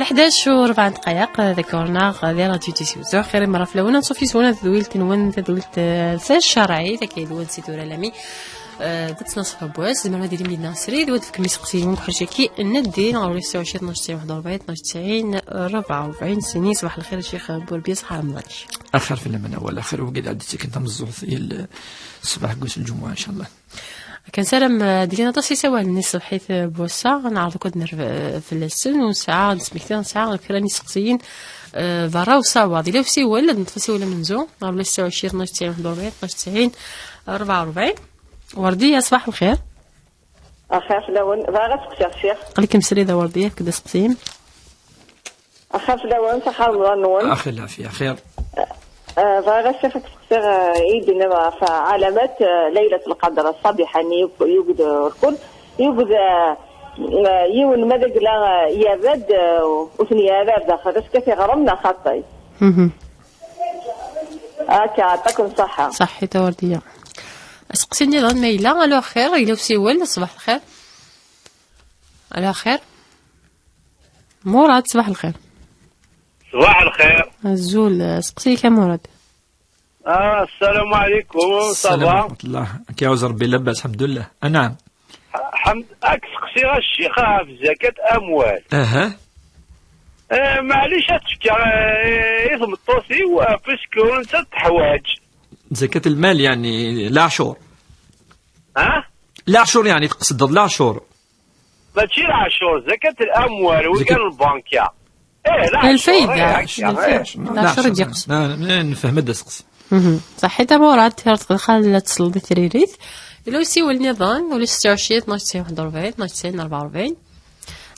11:04 ذكرنا غادي راديو تيسيوزو خير مرة في الأولى نصوفي سونا تدويل تنون تدويل ثلاث شرعي ذاك يدوان سيدورا لامي دت نصف بواس زعما ديري ميدنا سريد ود في كميس قصير كلشي ندي نغولي 26 12 41 92 44 سنين. صباح الخير الشيخ بوربي صحه رمضانش اخر في المنى ولا خير وقيد عديتك انت مزوطي الصباح قوس الجمعه ان شاء الله. كان سلام ديالنا طاسي سوا الناس حيت بوسا نعرض كود في السن وساعه نسميكتين ساعه كراني سقسيين برا وصاوا ديال في ولا نتفسي ولا منزو نغولي 26 12 41 92 44 ورديه. صباح الخير. اخاف لون باغا تسقسي الشيخ قليك مسريده ورديه كدا سقسيم اخاف لون صحه رمضان اخي العافيه خير. باغا الشيخ تسقسي يدنا في علامات ليله القدر الصبيحه يوجد الكل يوجد يون مدق لا يابد وثني آلاف داخل اش كثي غرمنا خاطي هكا يعطيكم صحه. صحي ورديه اسقسيني ظن ميلا الو خير الى وسيول. صباح الخير. الو خير مراد. صباح الخير. صباح الخير. الزول اسقسيك يا مراد. السلام عليكم. السلام ورحمة الله. كيعوز ربي لاباس الحمد لله. نعم حمد سقسي الشيخ في زكاة أموال. معليش تفكر يضم الطوسي وبسكو انت تحواج زكاة المال يعني العشور. العشور يعني تقصد العشور ماشي العشور زكاة الأموال وكان البنكية الفايدة العشور يقصد نفهم هذا سقسي. صحي تا مراد خال تصل بثريريت لو يسيو النظام ولا 26 12 41 92 44.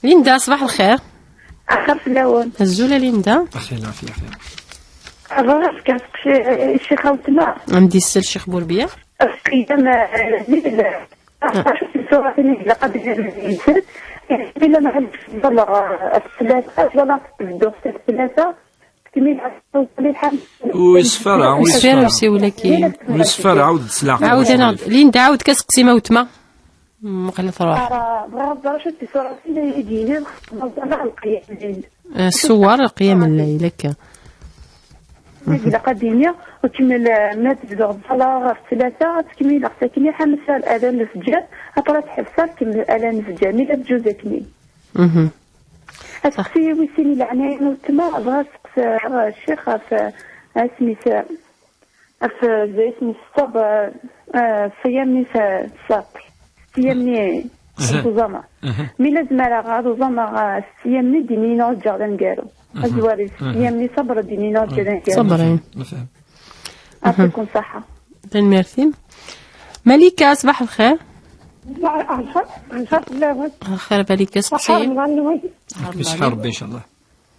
ليندا صباح الخير. اخر فلاون الزوله ليندا. اخي العافيه خير. أبغى كنسقسي الشيخ وتما عندي السل الشيخ بوربيه قيام الصورة اللي قد يصير إلا ما عندش الثلاثة ولا تبدو الثلاثة كمية ويصفر ولكن ويصفر عاود تسلع عاود انا ليندا عاود كنسقسي ما وتما مقله تروح بغا شفت الصورة اللي يجيني الصور قيام الليل هكا إلا قديمية وتكمل ما تبدو غدا ثلاثة تكمل ساكنة حمسة الأذان الفجر أطرات حفصة تكمل الأذان الفجر ميلا بجوز كمين. أسقسي ويسيني العناين وتما بغا سقس الشيخ في اسمي في اسمي الصب صيامني ساقي صيامني زما مي لازم على غادو زما صيامني دينينا الجردان قالوا الزواري صيامني صبر دينينا الجردان قالوا صبرين نفهم. يعطيكم صحة. ميرسي. مليكة صباح الخير. خير بالك سقسي. يصحى ربي ان شاء الله.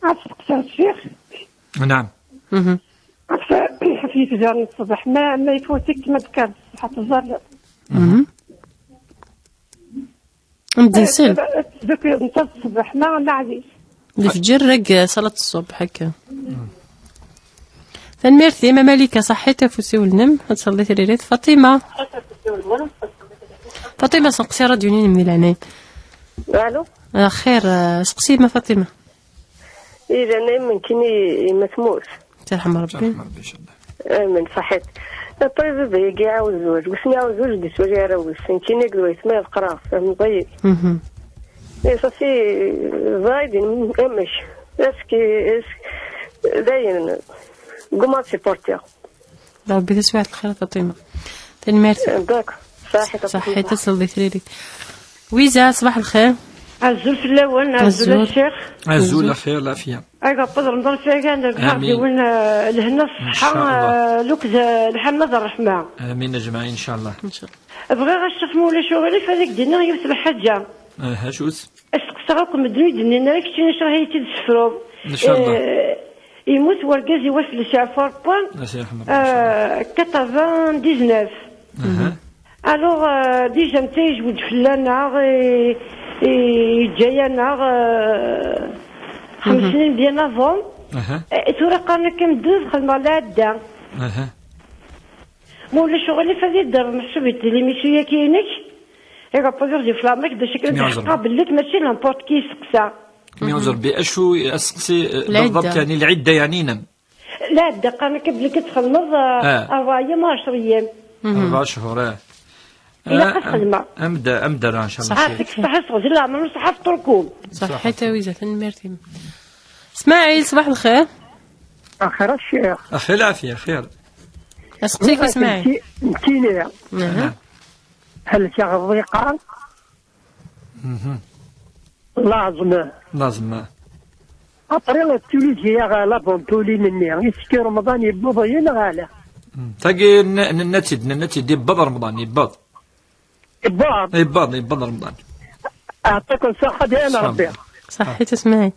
سقسي الشيخ. نعم. حفيت جارني الصباح ما يفوتك ما تكاد حتى الزر. ندي سل. ذوك انت الصباح لا عزيز. الفجر رق صلاة الصبح هكا. ميرسي ما مالكة صحيتها فوسي والنم تصلي ريريت. فاطمة سقسي راديونين من العناية. الو خير سقسي ما فاطمة. إذا أنا يمكنني مسموس ترحم ربي ان شاء الله. من صحيت طيب بيجي عاوز زوج وسني عاوز زوج دي سوري راوي سنتيني قدوي اسمه القراء فهم طيب صافي زايدين امش اسكي داين قمات سيبورتيا ربي تسويت الخير فاطمة. ميرسي. داك صحي تصل بثريري. ويزا صباح الخير. الزول في الاول الزول الشيخ الزول خير العافيه. ايوا قدر رمضان كان ولنا لهنا الصحه لوكز الحمد الرحمه. امين اجمعين ان شاء الله. بغي غنشوف مولا شغلي فهذيك دينا يوسف الحجه. شوت استقصاكم الدنيا دينا راك شنو راهي تدسفرو ان شاء الله. يموت وركاز يوصل لشعفور بوان 99. الوغ ديجا نتا يجوج فلانا جايانا 5 سنين بيان افون تورا قالنا كندوز خدمة لا دا مولا شغلي فهادي الدار محسوبة تيليميسيو كاينك ايوا بوزير دي فلامك دا شكل قابل لك ماشي لامبورت كي يسقسا ميوزر بأشو أسقسي بالضبط يعني العدة يعني نم لا الدقة أنا قبل كتخلص 4 أيام 10 أيام 4 شهور إلا خدمة أمدا راه إن شاء الله صحتك صحة صغير لا عمرو صحة الركوب صحة تويزة المرتم. اسماعيل صباح الخير. خير الشيخ. أخي العافية خير. أسقسيك اسماعيل. نتيني هل تغضي قال لازم أطريق التوليجية غالا بونتولي مني يسكي رمضان يبوض ينغالا تاقي النتيد يبض رمضان يبض رمضان. أعطيكم صحة دينا ربي. صحيت اسماعيل.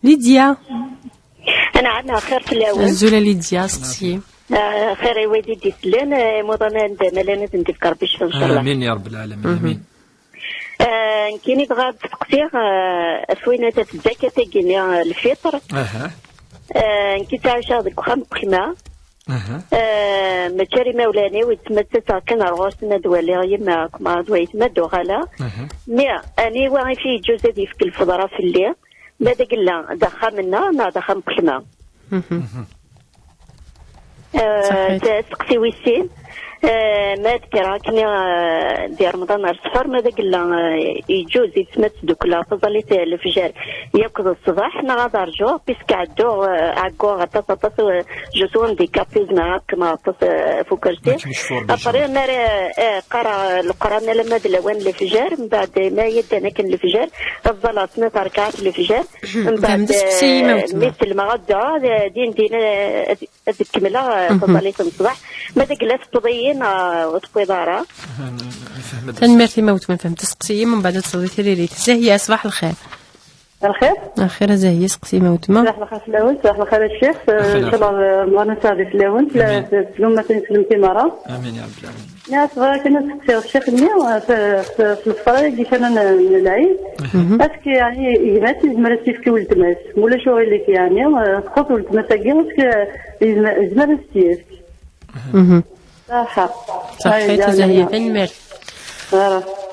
ليديا. أنا عندنا خير في الأول. الزولة ليديا سقسي. خير يا ودي ديسلان موضوعنا عندنا لا نتذكر بيش إن شاء الله. آمين يا رب العالمين آمين. كاين غاد تقصير فوين تتزكى تاكيني الفطر. كي تعيش هذيك خام كلمة. ما تشري مولاني ويتمتع كان رغوس ندوالي يما كما دويت مدو غلا. مي أنا واعي في جزء دي في الفضرة في الليل. ماذا قلنا دخلنا ما دخل كلمة. تسقسي ويسين ما ذكر كني ديال رمضان الصفر ماذا قلنا يجوز يتمت دوك لافظلي الفجر ياكل الصباح نا غادا رجوع بيسك عكو غطاس جسون دي كابيز معاك ما طاس فوكرتي ابري نار قرا القران لما دلوان الفجر من بعد ما يدنا كان الفجر الظلات 12 ركعات الفجر من بعد مثل ما غدا دين تكملها فضلي الصباح ماذا قلت تضيين وتقدارا تنمرتي موت ما فهمت سقسي من بعد تصوتي لي زاهيه صباح الخير. الخير زاهيه سقسي موت ما صباح الخير الاول صباح الخير الشيخ ان شاء الله مغنى سعدي في الاول تلوم مثلا سلمتي مره امين يا رب العالمين. يا صغار كنا سقسي الشيخ اليوم في الفطره اللي كان العيد اسكي يعني يمات يزمر تيفكي ولد ماس ولا شو اللي يعني خاطر ولد ماس كاع يزمر تيفك صحيت زاهيه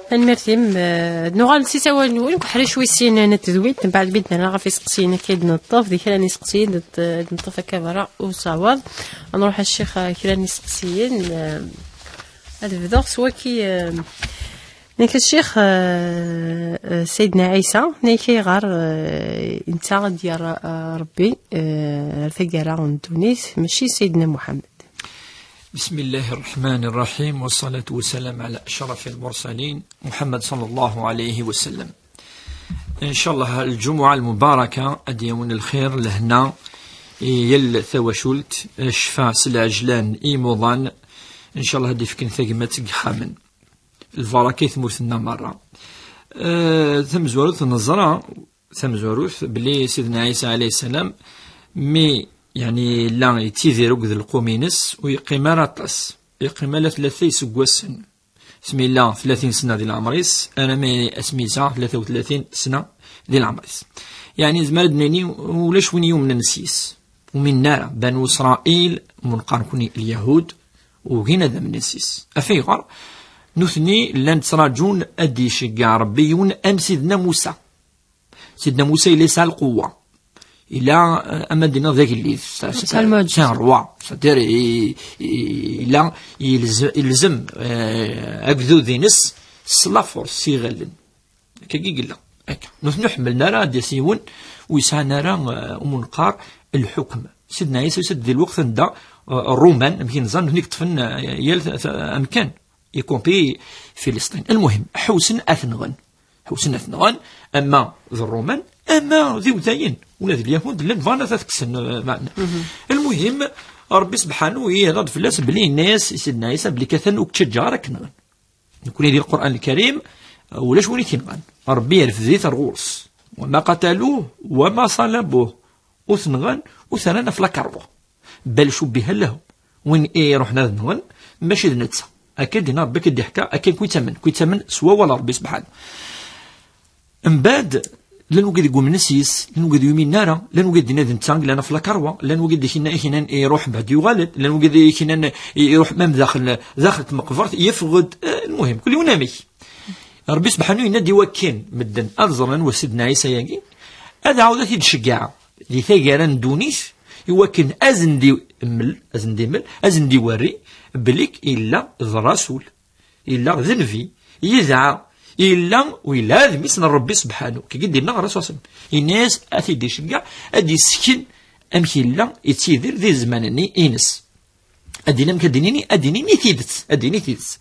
فنمرتي نغال سي سوا نقول حري شوي سين نتذويت من بعد بيتنا لا غافي سقسينا كيد نطف ديك راني سقسيين نطف كبره وصواب نروح الشيخ كراني سقسيين هذا بدور سوا كي نيك الشيخ سيدنا عيسى نيكي غار انت ديال ربي الفقراء من تونس ماشي سيدنا محمد. بسم الله الرحمن الرحيم والصلاة والسلام على أشرف المرسلين محمد صلى الله عليه وسلم. إن شاء الله الجمعة المباركة أديون الخير لهنا يل ثوشلت شفاء سلعجلان إيموضان إن شاء الله هدي فكن ثقمة حامن الفراكي ثمورثنا مرة ثمزوروث النظرة ثمزوروث بلي سيدنا عيسى عليه السلام مي يعني لا يتيذير وقذ القومينس ويقيم راطس يقيم لا 3 سكواسن اسمي الله 30 سنة ديال العمريس أنا ما أسميتها 33 سنة ديال العمريس يعني زمان دنيني ولاش وين يوم من النسيس ومن نار بنو إسرائيل منقركوني اليهود وهنا ذا من النسيس أفيغر نثني لن تراجون أدي شقا ربيون أم سيدنا موسى إلي سال القوة إلى أما دينا ذاك اللي سان روا ساتير إلى يلزم أكذو ذينس سلافور سيغلن كي قلنا نحن حملنا راه ديسيون ويسعنا راه منقار الحكم سيدنا عيسى سد ذي الوقت دا الرومان يمكن نظن هنيك طفن يال أمكان يكون في فلسطين. المهم حوسن أثنغن أما ذي الرومان أما ذي وذاين ولا ذي اليهود لن فانا تتكسن معنا. المهم ربي سبحانه يرد في الناس بلي الناس سيدنا عيسى بلي كثن وكتشجار كنغن نكون هذه القرآن الكريم ولاش وني تنغن ربي يعرف ذي الغورس وما قتلوه وما صلبوه وثنغن وثنانا في لاكاربو بل شبه له وين رحنا نغن ماشي نتسا أكيد هنا ربي كدي حكا أكيد كويتمن سوا ولا ربي سبحانه من بعد لن وجد يقوم نسيس لن وجد يومين نارا لن وجد نادن تانغ لنا في لاكاروا لن وجد هنا يروح بعد يغالد لن وجد هنا يروح مام داخل مقفرت يفقد المهم كل يوم نامي ربي سبحانه ينادي وكين مدن أرزرا وسيدنا عيسى يجي هذا عاود تيتشجع دي ثقران دونيس يوكن أزن دي وري بليك إلا الرسول إلا ذنفي يزعى إلا وإلا هذا مثل ربي سبحانه كي قدرنا الرسول صلى الله عليه وسلم الناس أتيدي يشجع أدي سكن أمشي لا يتيذر ذي زمانني إنس أدينا مكدينيني أديني ثيدت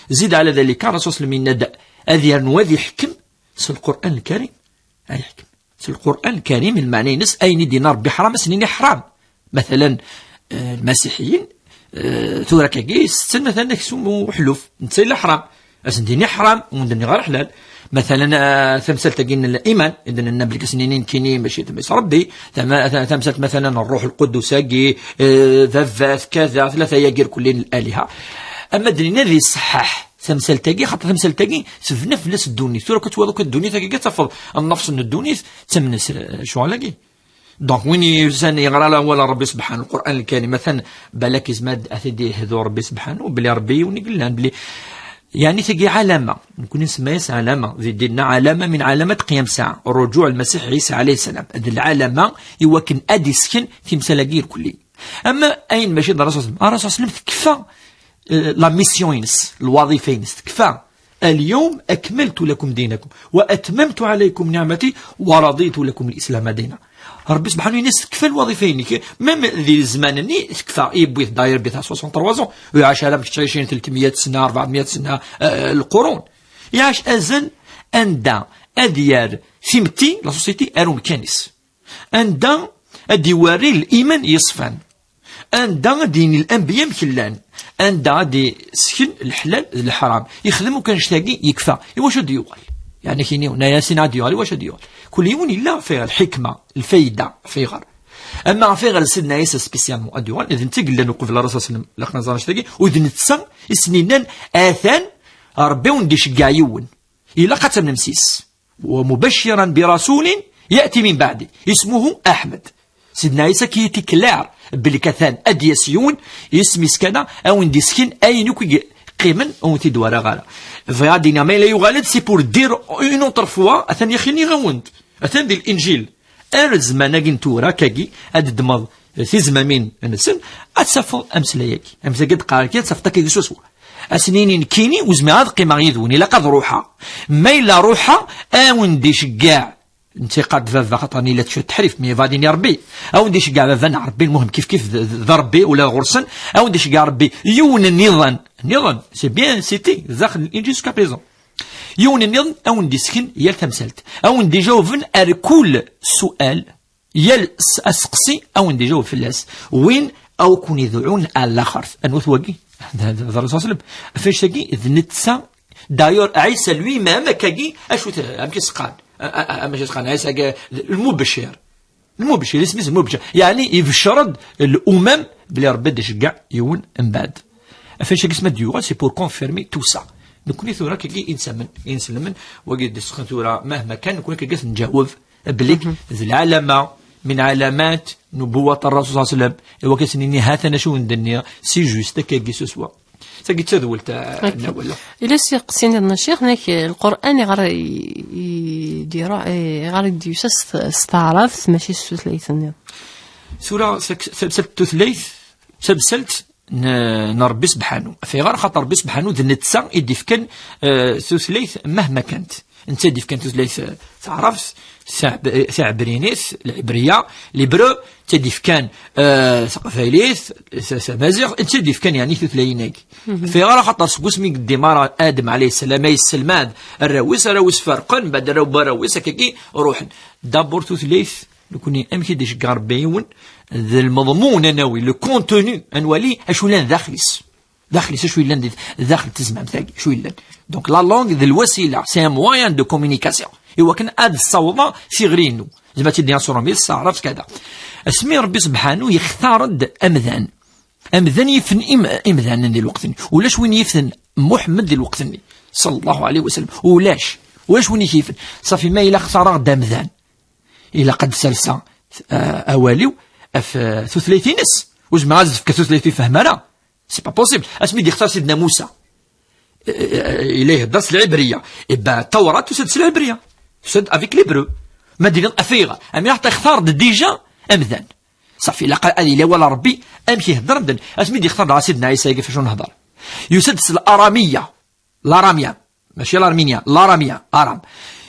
زيد على ذلك الرسول صلى الله عليه وسلم ندى أذي نوادي يحكم في القرآن الكريم يحكم في القرآن الكريم المعنى نس أين دينار بحرام سنين حرام مثلا المسيحيين ثورة كاكيس سنة مثلا كسمو حلوف نتسيل حرام أسنديني حرام وندني غير حلال مثلا ثمثل تقين الإيمان إذن النبي كسنين كيني ماشي تمس ربي ثمثل مثلا الروح القدس ذذاذ كذا ثلاثة يجير كلين الآلهة أما دنينا ذي الصحاح ثمثل تاقي خاطر ثمثل تاقي سفنا في ناس الدوني ثورة كتوضوك الدوني تاقي كتفض النفس من الدوني تمنس شو علاقي دونك وين يسان يقرا له ولا ربي سبحانه القرآن الكريم مثلا بالك يزمد أثدي هذو ربي سبحانه بلي ربي ونقول لنا بلي يعني تجي علامة نكون نسميها علامة زيدنا علامة من علامات قيام الساعة رجوع المسيح عيسى عليه السلام هذه العلامة يوكن أدي سكن في مسلاجير كلي أما أين ماشي الرسول صلى الله عليه وسلم تكفى لا ميسيونينس الوظيفينس تكفى اليوم أكملت لكم دينكم وأتممت عليكم نعمتي ورضيت لكم الإسلام دينا ربي سبحانه ينس تكفى الوظيفين ميم ذي الزمان تكفى يبويث داير بيث 63 ويعيش على 300 سنة 400 سنة القرون يعيش أزن أندا أديار ثمتي لا سوسيتي أروم كنيس أندا أديواري الإيمان يصفان أندا دين الأنبياء مكلان أندا دي سكن الحلال الحرام يخدم وكان شتاقي يكفى واش دي يقال يعني كيني نياسين عاد يقال واش دي يقال كل يوم إلا فيها الحكمة الفايدة فيغر أما فيغر سيدنا عيسى سبيسيالمون أديوان إذن تقل لنا وقف الرسول صلى الله عليه وسلم لقنا زار شتاقي وإذن تسا السنينان آثان ربي ونديش كاع يون إلا قتل نمسيس ومبشرا برسول يأتي من بعده اسمه أحمد سيدنا عيسى كي يتكلار بلي كثان أديسيون يسمي سكنا أو نديسكن أين يكوي قيمن أو تدوار غالا فيادينا ما لا يغالد سي بور دير اون اوتر فوا أثان يخيني غاوند أثان دي الإنجيل أرزما ناقين كاكي أد دمض في زمامين نسن أتسافو أمسلاياكي قد قاركي أتسافتك يسوسوا أسنين كيني وزما هاد قيمة يذوني لقد روحا ما إلا روحا أو نديش كاع انت قد فافا خاطرني لا تحرف مي فاديني ربي او نديش كاع فافا ربي المهم كيف ضربي ولا غرسن او نديش كاع ربي يون النظام سي بيان سيتي داخل الانجيل سكا بريزون يون النظام او نديسكن يا تمثلت او ندي جاوبن على كل سؤال يا اسقسي او ندي جاوب فلاس وين او كون يذعون على الاخر انو ثواقي هذا الرسول صلى الله عليه وسلم فاش تاقي ذنتسا دايور عيسى لوي ما كاكي اشو امكي سقان ماشي سقان عيسى المبشر اسمه المبشر يعني يبشرد الامم بلي ربي يشجع يون من بعد فاش اسمه ديوغا سي بور كونفيرمي تو سا نكوني ثورا كي ينسلمن وقد ثورا مهما كان نكون كي نجاوب بليك العلامه من علامات نبوة الرسول صلى الله عليه وسلم وكسنيني هاتنا شو ندنيا سي جوست كي سوسوا ساقي تذول تاع ولا الا سي قسينا الشيخ هناك القران غير يديروا غير يديوس استعراف ماشي ثلاث سوره ثلاث سبسلت نربي سبحانه في غير خاطر ربي سبحانه ذنتسا يدي فكان ثلاث مهما كانت انت يدي فكان ثلاث تعرف سعبرينيس العبريه ليبرو تدي فكان ثقافيليث سمازيغ انت تدي فكان يعني ثلاثينك في غير خاطر سمي ديمار ادم عليه السلام يسلماد الراوس فرقا بعد راوس كي روح دابور ثلاث نكوني امشي ديش كاربيون ذا المضمون انوي لو كونتوني انوالي اشو لان داخلي شو لان داخل تزمام ثاقي شو لان دونك لا لونغ ذا الوسيله سي ان موان دو كومونيكاسيون ايوا كان اد الصوضه في غرينو زعما تي ديال سورميس عرفت كذا اسمي ربي سبحانه يختار امذان يفن امذان ديال الوقت ولاش وين يفن محمد ديال الوقت صلى الله عليه وسلم ولاش وين يفن صافي ما الا اختار دامذان الا قد سلسا اواليو في ثلاثينس وجمع عزف كثلاثي فهمنا سي با بوسيبل اسمي دي اختار سيدنا موسى اليه الدرس العبريه ابا التوراه تسد العبريه تسد افيك ليبرو ما دير افيغا ام يعطي اختار ديجا امذان صافي لا قال ادي لا ولا ربي ام كيهضر مدن اسمي دي اختار سيدنا عيسى كيفاش نهضر يسدس الاراميه الاراميه ماشي الارمينيا الاراميه ارام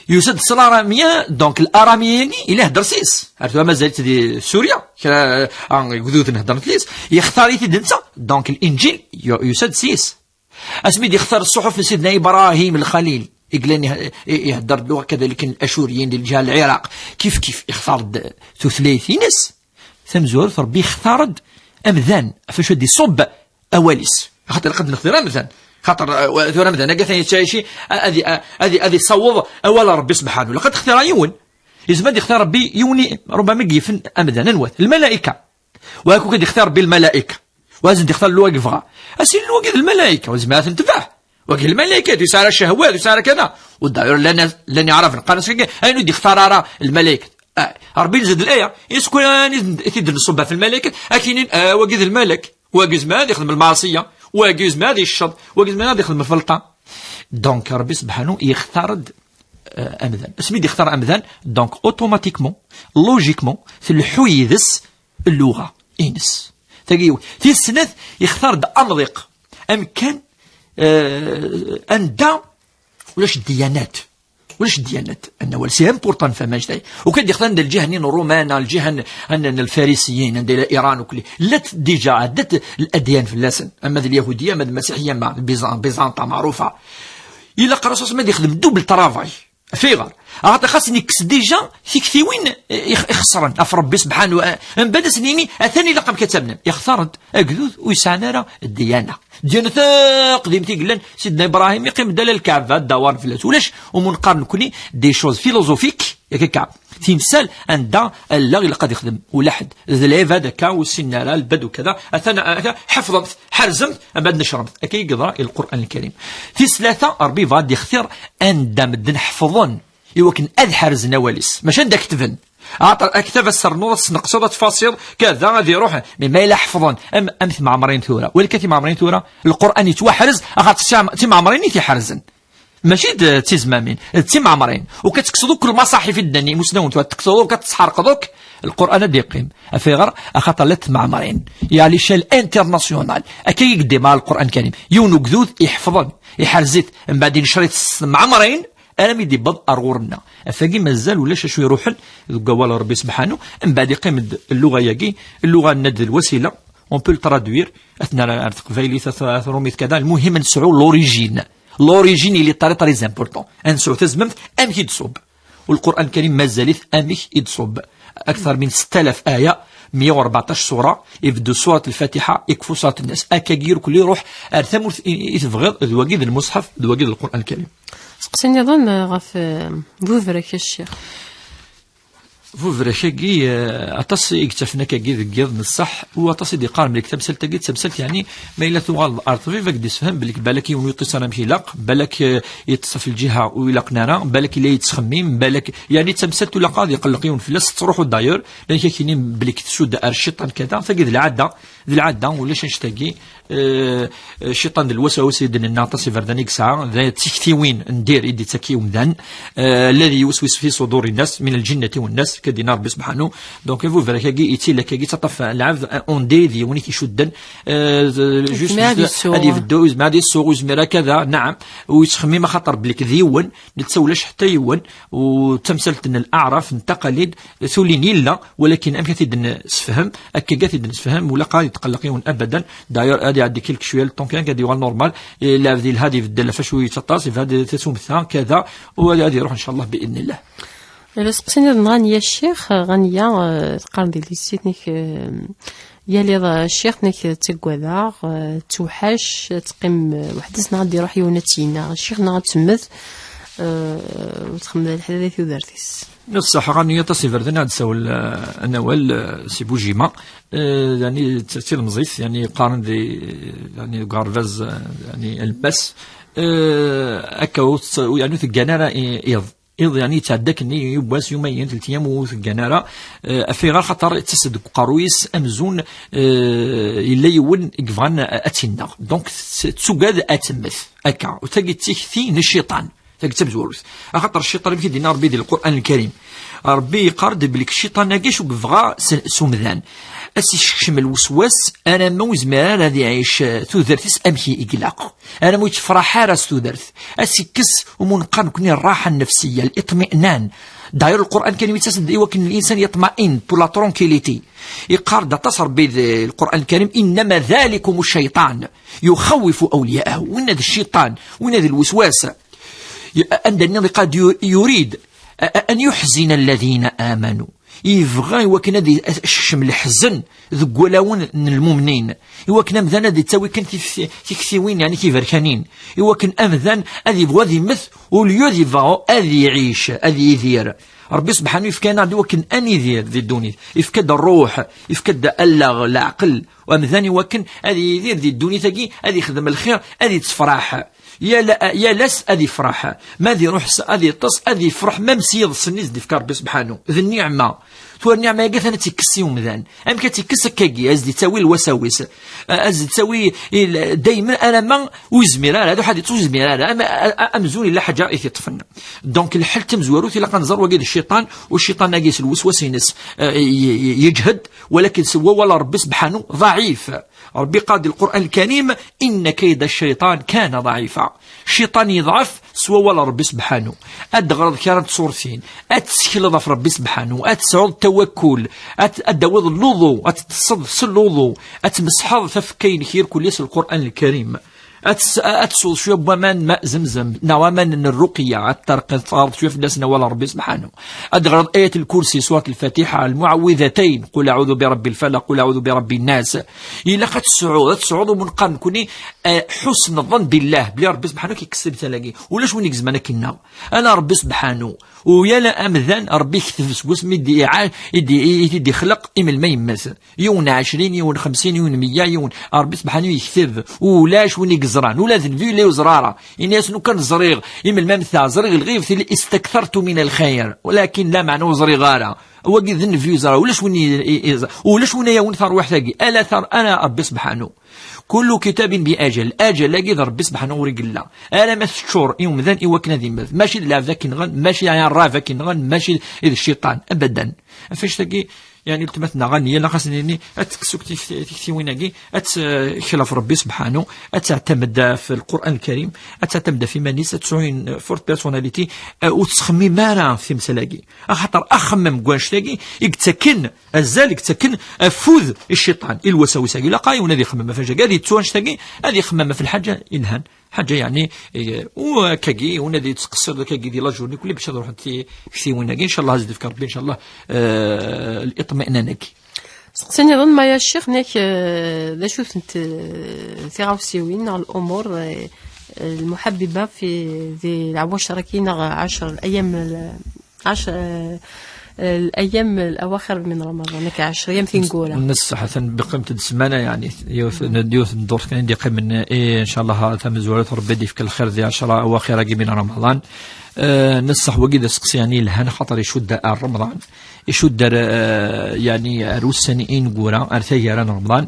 يسدس الاراميه دونك الاراميين الا هدر سيس عرفتوا مازالت دي سوريا غدوث نهضر تليس يختار يتدنسا دونك الانجيل يسد سيس اسمي دي اختار الصحف لسيدنا ابراهيم الخليل يقلني يهدر اللغه كذلك الاشوريين ديال الجهه العراق كيف يختار ثلاثينس ثمزور ربي اختارد امذان فاش دي صب اواليس خاطر قد نختار امذان خاطر ثورة مثلا قالت شي هذه صوض اول ربي سبحانه لقد اختار يون يزبد يختار ربي يوني ربما يقيفن امذان نوث الملائكه وهاكو كد يختار بالملائكه وازن يختار الواقفه اسير الواقف الملائكه وزما تنتفع وكي الملائكه يسار الشهوات يسار كذا والدائر لن يعرف قال اين يختار الملائكه ربي نزد الايه يسكن يدير الصبه في الملائكه اكينين واقف الملك واقف ما يخدم المعصيه واقف ما هذه الشر واقف ما هذه يخدم الفلطه دونك ربي سبحانه يختار امذان اسمي يختار امذان دونك اوتوماتيكمون لوجيكمون في الحويدس اللغه انس تجيو في السنث يختار امضيق ام كان اندا ولاش الديانات انه سي امبورطون فما جاي وكد يختار الجهه الرومان الجهه الفارسيين عند ايران وكل لا ديجا عدت الاديان في اللسن اما اليهوديه اما المسيحيه مع بيزنطه معروفه الا قرص ما يخدم دوبل ترافاي فيغر عاد خاصني كس ديجا في وين يخسرن اف ربي سبحانه من بعد سنيني ثاني لقب كتبنا يختار اكذوذ ويسعنا راه الديانه قديمتي قلنا سيدنا ابراهيم يقيم دلال الكعبه الدوار في الناس ولاش ومنقارن كوني دي شوز فيلوزوفيك ياك الكعب تمثال عند الله اللي قد يخدم ولا حد ذليف هذاك والسناره البدو كذا اثنا حفظت حرزمت بعد نشربت اكي يقرا القران الكريم في ثلاثه ربي فاد يختار اندم نحفظون يوكن اذحرز نواليس ماشي عندك كتبن اكتب السرنوص نقصد تفاصيل كذا غادي يروح ما يلا حفظون امث معمرين ثوره ولكن معمرين ثوره القران يتوحرز اخاطر معمرين يتحرزن ماشي تزمامين معمرين وكتقصدوا كل مصاحف الدنيا مسنون تقصدوا كتسحرقدوك القران ديقيم افيغر اخاطر لت معمرين يعني شال انترناسيونال اكي يقدم مع القران الكريم يونو كذوذ يحفظون يحرزت من بعد شريط معمرين انا ميدي بض ارغورنا افاقي مازال ولا شويه يروحن قوال ربي سبحانه من بعد يقيم اللغه ياكي اللغه ند الوسيله اون بو ترادوير اثنا فايلي ثروميت كذا المهم نسعو لوريجين اللي طري زامبورطون انسعو تزممت ام يتصوب والقران الكريم مازال ام يتصوب اكثر من 6000 ايه 114 سوره يبدو سوره الفاتحه يكفو سوره الناس اكاكير كل يروح ارثم يتفغض ذواقيد المصحف ذواقيد القران الكريم سقسيني ظن غاف فوفرك الشيخ فوفركي اتص اكتفنا كي ذكيض الصح واتص دي قارن ملي كتاب سلت تمسلت يعني ما الا ثوال الارض في فك تفهم بالك بالك يونيطيس انا مشي لاق بالك يتصف الجهه ويلاق نارا بالك لا يتخمم بالك يعني تمسلت ولا قاضي يقلقيون في لاس تروحوا داير لان كاينين بالك تسود الشيطان كذا فقد العاده ولا نشتاقي الشيطان الوسواس يدن الناطس فردانيك ساعه ذا تكثيوين ندير يدي تكيوم ذن الذي يوسوس في صدور الناس من الجنه والناس كدينا ربي سبحانه دونك فو فراكي يتي لك كي تطف العبد اون دي ذي وني كيشدن جوست هذه في الدوز ما هذه السوغ ميرا كذا نعم ويتخمم خاطر بليك ذيون نتسولش حتى يون وتمثلت ان الاعراف التقاليد ثولين الا ولكن ام كتدن سفهم اكي كتدن سفهم ولا قال يتقلقون ابدا داير هذه عندي كيلك شويه الطون كان كدي نورمال لا في الهادي في الدله فشويه تطاس في هذه تسوم كذا وهذه يروح ان شاء الله باذن الله. سقسيني غنيا الشيخ غنيا قرن ديال سيتنيك يالي الشيخ نيك تقواذا توحاش تقيم وحدس غادي يروح يونتينا الشيخ نغا تسمث وتخمم الحداث ودارتيس الصح غنيا تصيفر ذنا تسول انوال سي بوجيما يعني تاثير مزيف يعني قارن دي يعني غارفاز يعني البس اكاو يعني في الجناره إذ يعني تعدك إني يبواس يومين 3 أيام وثقنارا في غير خطر تصدق قرويس أمزون إلا يون إقفان أتينا دونك تسوقاد أتمث أكا وتجي تكثي الشيطان تكتب زوروث خاطر الشيطان يمكن دينا ربي ديال القرآن الكريم ربي يقارد بليك الشيطان ناقاش وبغى سومذان أسيشكشم الوسواس أنا موز مرار هذي عيش تودرثس أمشي إقلاق أنا مويت فرحة راس تودرث أسيكس ومنقر كني الراحة النفسية الإطمئنان داير القرآن كان يتسد وكن الإنسان يطمئن بولا ترونكيليتي يقارد تصر بيد القرآن الكريم إنما ذلكم الشيطان يخوف أولياءه وين هذا الشيطان وين هذا الوسواس عندنا قد يريد أن يحزن الذين آمنوا يبغى وكان هذه الشم الحزن ذو ولاون المؤمنين وكان مذان هذه تسوي كان تكثيوين يعني كيف ركانين وكان أمذان هذه يبغى ذي مث وليو ذي فاو هذه يعيش هذه يدير ربي سبحانه يفكان عندو وكان أني يدير ذي الدنيا يفكد الروح يفكد العقل وأمذان وكان هذه يدير ذي الدنيا تجي هذه يخدم الخير هذه تفرح يا لاس أذي فرح ما ذي روح أذي تص أذي فرح ما مسيض السنيز دي فكار بسبحانه ذي النعمة تو النعمة يقول أنا تكسيهم ذان أم كتكس كاجي أزدي تسوي الوساوس أزدي تسوي دايما أنا ما وزميرة هذا حد توزميرة أمزون إلا حاجة يطفن دونك الحل تمزوروث إلا كنزر وقيد الشيطان والشيطان ناقيس الوسواس ينس يجهد ولكن سوى ولا ربي سبحانه ضعيف ربي قال القرآن الكريم إن كيد الشيطان كان ضعيفا الشيطان يضعف سوى ولا ربي سبحانه أدغرض كانت صورتين أتسكل في ربي سبحانه أتسعود التوكل أدوض اللوضو أتصد اللوضو أتمسحض ففكين خير كليس القرآن الكريم أتسول شوية بمان ماء زمزم نوامان الرقية أترقى شوية في ناسنا ولا ربي سبحانه أدغرض آية الكرسي سورة الفاتحة المعوذتين قل أعوذ برب الفلق قل أعوذ برب الناس إلا قد تسعود من قرن كوني حسن الظن بالله بلي ربي سبحانه كيكسب تلاقي ولاش وين يكزمنا كنا أنا ربي سبحانه ويا لا أمذان ربي يكتب سكوس يدي خلق إمل ما يمثل يون 20 يون 50 يون 100 يون ربي سبحانه يكتب ولاش وين يكزران ولا ذنبي ولا وزرارة الناس نو كان زريغ إمل ما مثل زريغ الغيف استكثرت من الخير ولكن لا معنى زريغارة وقي ذن في زرا ولاش وين يون ثار واحد ألا ثار أنا ربي سبحانه كل كتاب بأجل أجل لاقي ربي سبحانه ورجلا أنا ما تشور يوم ذن إيوكنا ذي مثل ماشي لا ذاك نغن ماشي يعني الرافك نغن ماشي إذا الشيطان أبدا فاش تلاقي يعني التمتنا غنية لا خاصني أتكسوك تكتي ويناكي أتخلاف ربي سبحانه أتعتمد في القرآن الكريم أتعتمد في منيس تسوين فورت بيرسوناليتي وتسخمي مارا في مسلاقي خاطر أخمم قوانشتاقي يكتكن الزال يكتكن فوذ الشيطان الوساوس لا قايون هذه خمم فجأة هذه تسوانشتاقي هذه خمم في الحاجة إنهان حاجة يعني وكاكي ونادي تقصر كاكي دي لاجورني كل باش نروح كثي ويناكي إن شاء الله هزد في ربي إن شاء الله الإطمئنانك سقسيني ظن ما يا الشيخ ناك لا شوف انت تغاوسيوين على الأمور المحببة في ذي العواش راكين 10 الأيام الأواخر من رمضان كعشر أيام في نقولها نص حسن بقيمة السمانة يعني يوث ندور كان عندي قيم إيه إن شاء الله ثم زوالات ربي دي في كل خير ذي 10 أواخر من رمضان نصح وقيد سقسي يعني لهنا خاطر يشد رمضان يشد يعني عروس سنين قورا أرثيران رمضان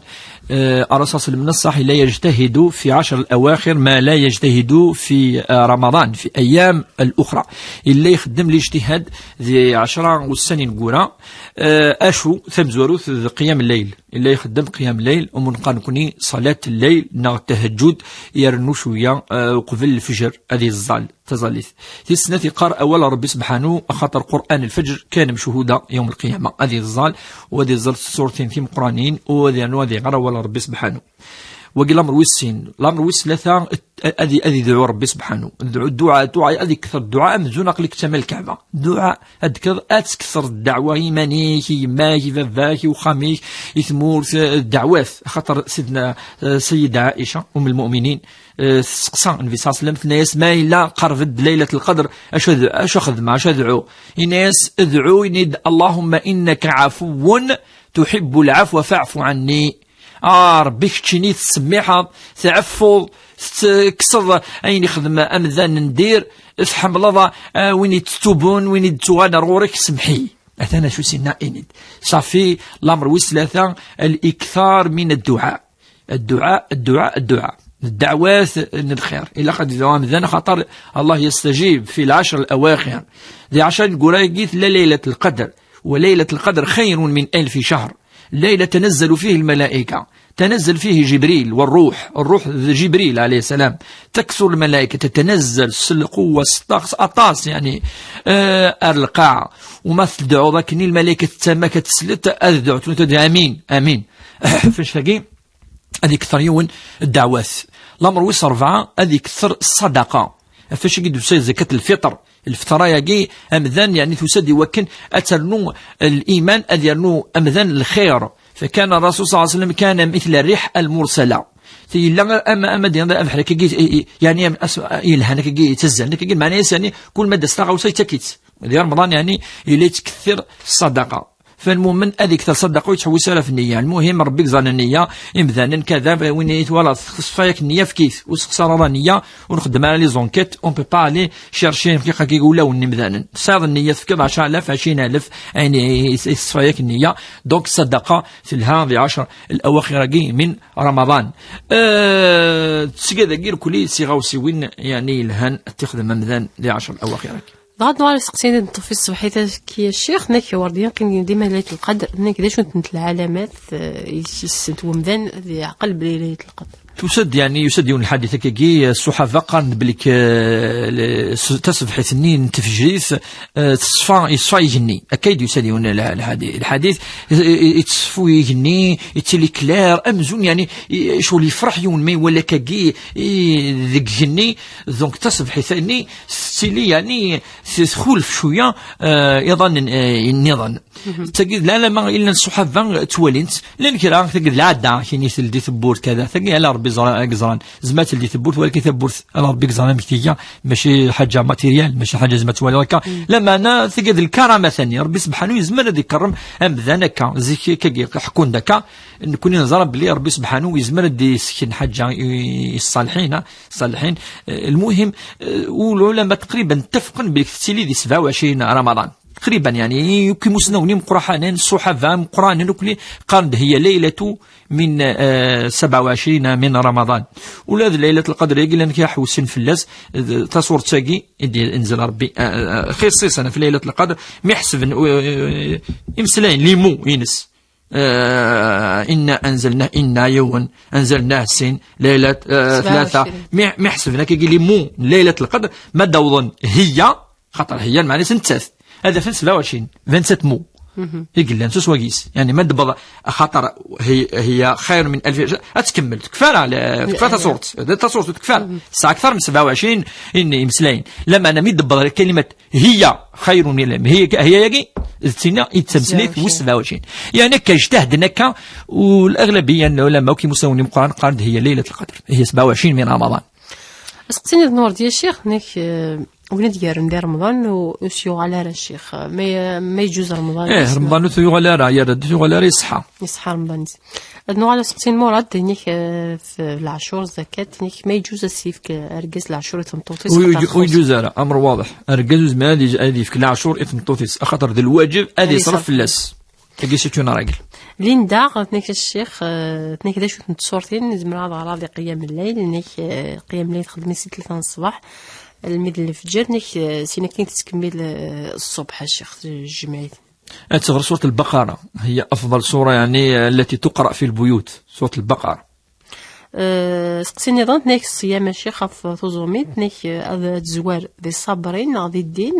أرصاص من الصح لا يجتهد في 10 الأواخر ما لا يجتهد في رمضان في أيام الأخرى إلا يخدم الاجتهاد ذي 10 والسنين قورا أشو ثم زوروث قيام الليل إلا يخدم قيام الليل ومن قانكوني صلاة الليل نغ التهجد يرنو شوية قبل الفجر هذه الظال تظلث في السنة قرأ أول ربي سبحانه خاطر قرآن الفجر كان مشهودا يوم القيامة هذه الظال وهذه الظال سورتين في قرآنين وهذه غرا ولا ربي سبحانه وقال الأمر ويسين الأمر ويس ثلاثة أذي دعوة ربي سبحانه الدعاء أذي كثر الدعاء مزون أقلك تمال الكعبة دعاء أذكر أتكثر الدعوة يمانيك يماك فافاك وخاميك يثمور الدعوات خاطر سيدنا سيدة عائشة أم المؤمنين سقسان النبي صلى الله عليه وسلم ناس ما إلا قربت ليلة القدر أش خدمة أش أدعو الناس ادعو ينيد اللهم إنك عفو تحب العفو فاعف عني ربي كتشيني تسميحة تعفض تكسر أين يخدم أمذان ندير تحمل وين تتوبون وين تتوغانا رورك سمحي أثناء شو سينا إنيد صافي الأمر وثلاثة الإكثار من الدعاء الدعاء الدعاء الدعاء الدعوات الخير إلا قد دوام ذن خاطر الله يستجيب في العشر الأواخر. ذي عشر القرايقيت لليلة القدر، وليلة القدر خير من 1000 شهر. ليلة تنزل فيه الملائكة، تنزل فيه جبريل والروح، الروح جبريل عليه السلام، تكثر الملائكة تتنزل القوة أطاس يعني القاع وما تدعو ذاكني الملائكة تسمى كتسلت أدعو تدعو آمين آمين. فاش فاقي هذه كثر يون الدعوات. الأمر ويس 4 هذه كثر الصدقة. فاش يقدر زكاة الفطر الفطرة يجي أمذان يعني تسدي وكن أترنو الإيمان أذيرنو أمذان الخير. فكان الرسول صلى الله عليه وسلم كان مثل الريح المرسلة. أما دينا أفحلك يعني يلهنك تزلنك معناه يعني كل ما دستغاو سيتكيت ديال رمضان يعني إلي تكثر الصدقة. فالمؤمن أذيك تصدق ويتحوس في النية. المهم ربي زان النية إمذانا كذا وين يتولى صفايك النية في كيس وسخسر النية ونخدم على لي زونكيت اون بي با لي شيرشي كيف كيقول وني مذانا صاد النية في كذا 10,000 20,000 يعني صفايك النية. دونك الصدقة في الهام 10 الأواخر من رمضان. تسكي غير كلي صيغة وين يعني الهان تخدم مذان 10 الأواخر. غاد نوار سقسينا نطفي الصباحية كي الشيخ ناك ورديا كاين ديما ليلة القدر ناك داش نت العلامات يسنت ومدان عقل بليلة القدر تسد يعني يسدون الحادثة كي الصحافة قارن بليك تصف حيث النين تفجريث يصفى يجني أكيد يسدون الحديث يتصفو يجني يتلي كلار أمزون يعني شو اللي يفرح يون مي ولا كي ذيك جني دونك تصف حيث الني ستيلي يعني تخولف شوية يظن النظام تجد لا ما إلا الصحافة توالينت لأن كرا تجد العادة كيني تلدي ثبور كذا تجد على ربي زران زمات اللي ثبورت ولكن ثبورت على ربي زران مكتيجا ماشي حاجة ماتيريال ماشي حاجة زمات ولا هكا لما أنا تجد الكرامة ثانية ربي سبحانه يزمر هذا يكرم أم ذنكا زي كي حكون دكا نكون نظرا بلي ربي سبحانه يزمر دي سكن حاجة الصالحين المهم والعلماء تقريبا اتفقن بالكتيلي دي 27 رمضان تقريبا يعني يمكن مسنوني مقرحانا الصحافة مقران نكلي قرن هي ليلة من 27 من رمضان ولا ليلة القدر يقول لك يا حسين فلاس تصور تاقي انزل ربي خصيص انا في ليلة القدر ميحسب امسلين ليمو ينس إنا أنزلنا إنا يوم أنزلناه سين ليلة 3 ميحسب كي لي مو ليلة القدر ما دوضن هي خطر هي معناها سنتث هذا في 27 مو يقول لنا سوسواقيس يعني ما دبض خاطر هي خير من 1000 اتكمل تكفى على تكفى تصورت تكفى الساعه اكثر من 27 اني مسلاين لما انا مدبض كلمه هي خير من هي يجي السنه يتسمسليت و 27 يعني كاجتهد نكا والاغلبيه العلماء كي مساوني القران قالت هي ليله القدر هي 27 من رمضان. سقسيني النور ديال الشيخ نك وين ندير رمضان وسيو على الشيخ ما يجوز رمضان رمضان ثيو على يا رد ثيو على يصحى رمضان نو على سقسين مراد نيك في العاشور زكاة نيك ما يجوز السيف كارجز العاشور تمطوطيس ويجوز امر واضح ارجز ما هذه في العاشور تمطوطيس خاطر ذا الواجب هذه صرف اللاس تجيش تشونا راجل ليندا نيك الشيخ نيك داش تصورتين زعما راضي قيام الليل نيك قيام الليل خدمي 6 الصباح الميد الفجر نيك سينا كاين تكمل الصبح الشيخ الجمعيت تغير سورة البقرة هي أفضل سورة يعني التي تقرأ في البيوت سورة البقرة. سقسيني ضد نيك الصيام الشيخ في توزوميت نيك الزوار ذي الصابرين غادي الدين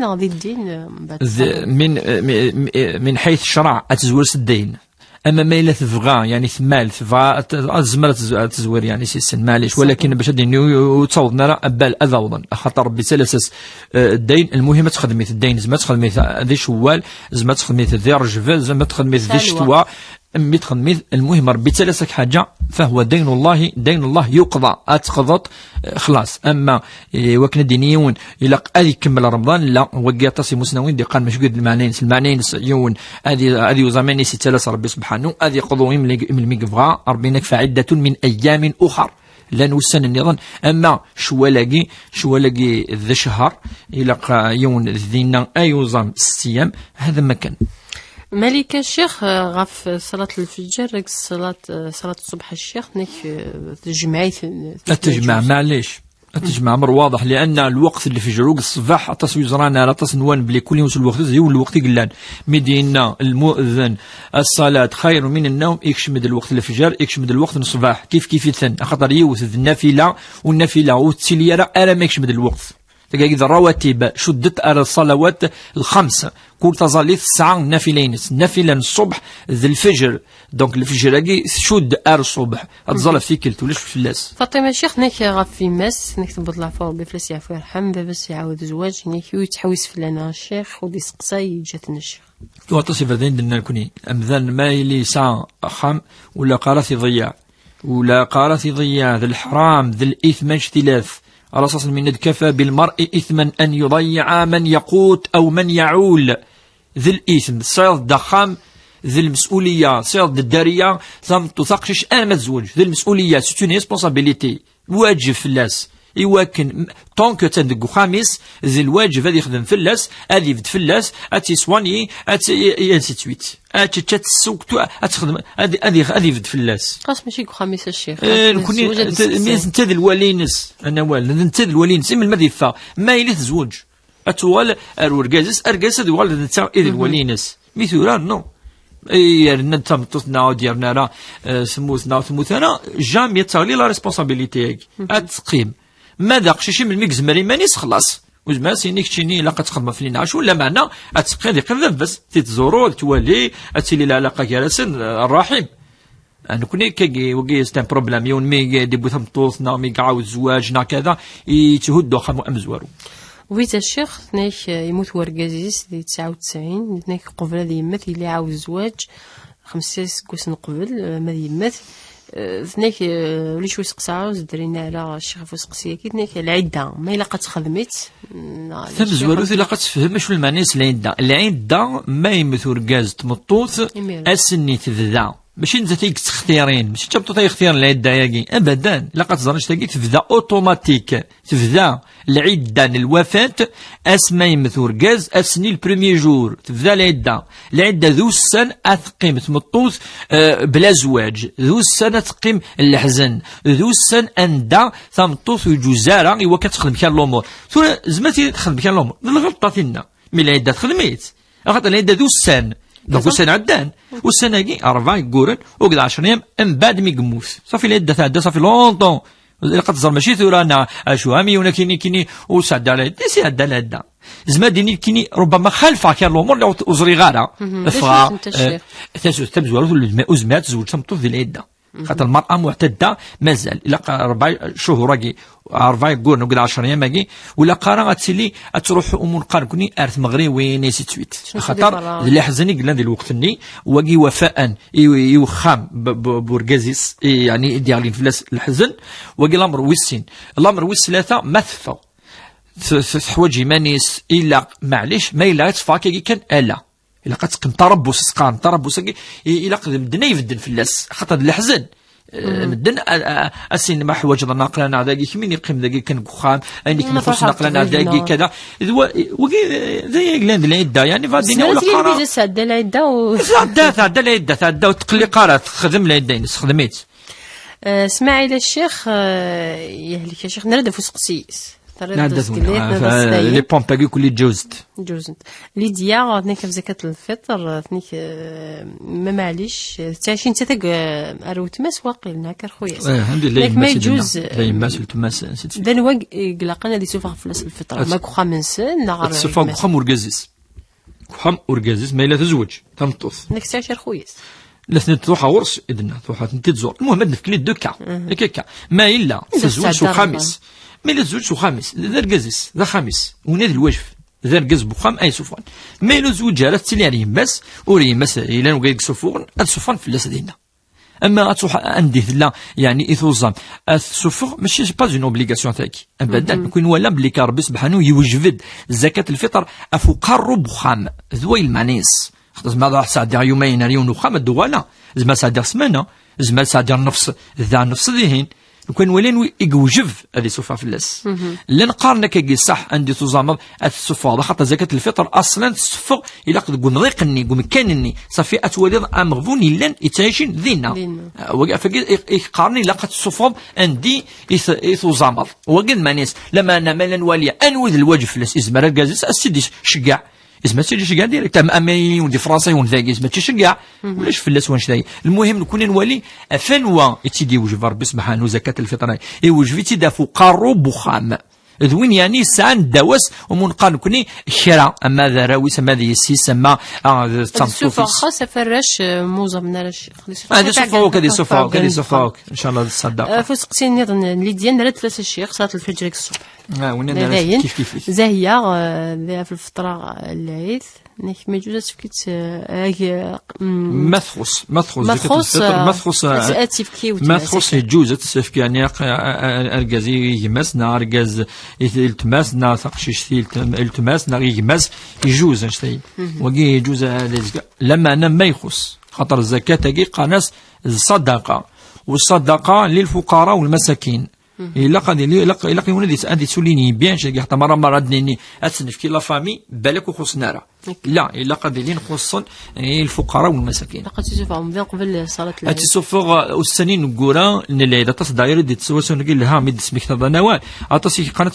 من حيث الشرع أتزور الدين اما ما الا تبغى يعني ثمال تبغى الزمره تزوير يعني سيسن معليش ولكن باش تصوضنا بال اذوضا خاطر ربي سلسس الدين المهم تخدمي الدين زعما تخدمي ذي شوال زعما تخدمي ذي رجفه زعما تخدمي ذي شتوى امي تخدمي المهم ربي تلسك حاجه فهو دين الله يقضى اتقضط خلاص اما وكنا دينيون الى غادي يكمل رمضان لا وكي تصي مسنوين دي قال مش قد المعنيين يون هذه زمان ستلاس ربي سبحانه هذه قضوا من الميغفغا ربي نكفى عده من ايام اخر لا نوسن النظام اما شوالاقي ذا شهر الى يون ذينا ايوزام 6 ايام هذا ما كان مالك الشيخ غاف صلاة الفجر صلاة الصبح الشيخ نيك تجمعي التجمع معليش التجمع أمر واضح لأن الوقت اللي في جروق الصباح أتص يزرانا لا تصنوان بلي كل يوم الوقت هو الوقت قلان مدينة المؤذن الصلاة خير من النوم يكشمد الوقت الفجر يكشمد الوقت الصباح كيف يثن خاطر يوث النافلة والنافلة والتسلية أرى ما يكشمد الوقت تلقى الرواتب شدت على الصلوات الخمس كل تظل الساعة نافلين نافلة الصبح ذي الفجر دونك الفجر راكي شد على الصبح تظل في كلت ولاش في اللاس فاطمة شيخ نيك غاف في ماس نيك تبط العفو بفلس يعفو يرحم بس يعاود زواج نيك يتحوس فلنا الشيخ ودي سقساي جاتنا الشيخ وتصف ذين دنا كوني أمذان ما يلي ساعة أخام ولا قارث يضيع ولا قارث يضيع ذي الحرام ذي الإثم اجتلاف على أساس من كفى بالمرء إثما أن يضيع من يقوت أو من يعول ذي الإثم صير الضخام ذي المسؤولية صير الدارية ثم تثقشش أنا تزوج ذي المسؤولية سيتون ريسبونسابيليتي واجب في اللاس يواكن طونك تندق خامس ذي الواجب هذا يخدم في اللاس هذا يفد في اللاس أتي سواني أتي سيتويت أتي تسوق أتخدم هذا يفد في اللاس قاس ماشي خامس الشيخ كوني انت ذي الوالينس أنا والد انت ذي الوالينس إما المذفة ما يلي تزوج أتوال أرجازس هذا والد انت ذي الوالينس مثلا نو يرنا تمطنا ديالنا راه سموتنا ثموثنا جام يتغلي لا ريسبونسابيلتي اتقيم ما داقش من الميكز مري مانيس خلاص وزما سينيك تشيني لا تخدم في النعاش ولا معنا اتقي ديك بس تتزورو توالي اتيلي لا علاقه جالسن الرحيم انا كوني كي وكي ستان بروبليم يون مي دي بوثم طوثنا مي عاود زواجنا كذا يتهدوا خمو امزوارو ويتا الشيخ نيك يموت ورقازيس دي 99 نيك قبل هذه يمث اللي عاود زواج 5 سكوسن قبل ما يمث ثنيك ولي شوي سقساو درينا على الشيخ فوسقسيه كي ثنيك العده ما الا قد خدمت ثم زوارو الا قد تفهم شنو المعنى العده ما يمث ورقاز تمطوث اسني تذا ماشي انت تختارين ماشي تبطو تختار العده ياكي ابدا لا قتزرش تاكي تبدا اوتوماتيك تبدا العده الوفاه اسما يمثور غاز اسني البريمير جور تبدا العده ذو السن اثقيم تمطوث بلا زواج ذو السن تقيم الحزن ذو السن اندا تمطوث الجزاره ايوا كتخدم كان الامور زعما تخدم كان الامور الغلطه فينا مي العده تخدميت خاطر العده ذو السن دونك السنة عدان والسنة كي 4 يقولن وقد 10 أيام من بعد ما يقموث صافي العدة تعدى صافي لونطون قد تزر ماشي ثورانا شو هامي ولا كيني وسعد على العدة سي عدى العدة زعما ديني كيني ربما خالفة كان الأمور اللي وزري غارة فا تبزوالو الماء وزمات زوج تمطوف ذي العدة خاطر المرأة معتدة مازال إلا 4 شهور كي 4 يقولن وقد 10 أيام كي ولا قارا تسيلي تروح أمور قاركوني أرث مغري وين سيتويت خاطر اللي حزني قلنا ذي الوقت ني وكي وفاء يوخام بورغازيس يعني ديالين فلاس الحزن وكي الأمر ويسين الأمر ويس 3 مثفى حوايج مانيس إلا معليش ما إلا يتفاكي كان ألا إلا قد تربص سقام تربص إلا قد مدنا يفدن فلاس خاطر الحزن مدن السين ما حوايج ناقلنا داكي كمين يقيم داكي كان كخام انك نفوس ناقلنا داكي كذا وكي زي قلان العده يعني فادينا ولا قرا بيجي سعد العده و تعدى العده وتقلي قرا تخدم العده استخدميت اسماعيل الشيخ يهلك يا شيخ نرد فوسقسيس لي بومباكي كلي جوزت ليديا ثنيك في زكاة الفطر ثنيك ما معليش تعيشين تاك اروت ماس واقيلنا كر خويا الحمد لله ما يجوز ما سلت ماس دنوا قلقنا دي سوفا فلاس الفطر ما كو خامس نهار سوفا خام ورغازيس خام ورغازيس ما الا تزوج تمطوث نك تعيش خويس لا تروح ورش اذن تروح تزور المهم نفكلي دو كا هكاك ما الا تزوج سو خامس ما إلا تزوج خامس ذا رقازيس ذا خامس ونادي الوجف ذا رقاز بخام أي سوفان ما إلا زوج راه تسلي عليهم بس وريهم بس إلا نقولك سوفون السوفان في اللاس ديالنا أما تروح عندي لا يعني إثوزام السوفور ماشي با اون اوبليغاسيون تاعك أبدا كون ولا بلي ربي سبحانه يوجد زكاة الفطر أفقر بخام ذوي المعنيس خاطر ما راح ساعة يومين ريون وخام الدوالا زعما ساعة سمانة زعما ساعة نفس ذا نفس ذهين لو كان ولين يوجف هذه صفة فلاس لا نقارن كي صح عندي تزامض الصفة خاطر زكاة الفطر اصلا تصفق الى قد قلنا ضيقني مكانني صافي اتولد امغفون الا يتعيشين ذينا يقارني لا قد الصفة عندي يتزامض وقد ما ناس لما انا مالا واليا انوذ الواجب فلاس ازمر الكازيس اسيدي شقع اسمها تيجي شكاع ديريكت تاع امريكي ودي فرنسي ونذاكي اسمها تيجي شكاع ولاش فلاس واش داي المهم نكون نولي فنوا يتيدي وجب ربي سبحانه زكاة الفطر يوجب تيدا فقارو بخام ذوين يعني ساعة الدواس ومنقال كوني شراء اما ذا راويس اما ذا يسيس اما السوفا خاصة فرش موزة من الشيخ هذه صفاوك هذه صفاوك هذه صفاوك ان شاء الله تصدق فسقسي نظن اللي ديالنا راه ثلاثة الشيخ صلاة الفجر الصبح ونانا كيف زاهية في الفطرة العيد نيك ما يجوز تفكيت مثخص يجوز تسفك يعني ارجازي يمسنا ارجاز التماسنا ثقشيش التماسنا يمس يجوز شتي وقي يجوز لما انا ما يخص خاطر الزكاة تجي قناص الصدقة والصدقة للفقراء والمساكين إلا قد يولد عندي تسوليني بيان شي حتى مرة دنيني أتسنف كي لا فامي بالك وخص نارا لا إلا قد لين خصن الفقراء والمساكين لقد تشوفهم بين قبل صلاة العيد تسوفغ السنين نقولا ان العيد تص داير دي تسوسون نقول لها ميد سميك تضنوال اتصي قناه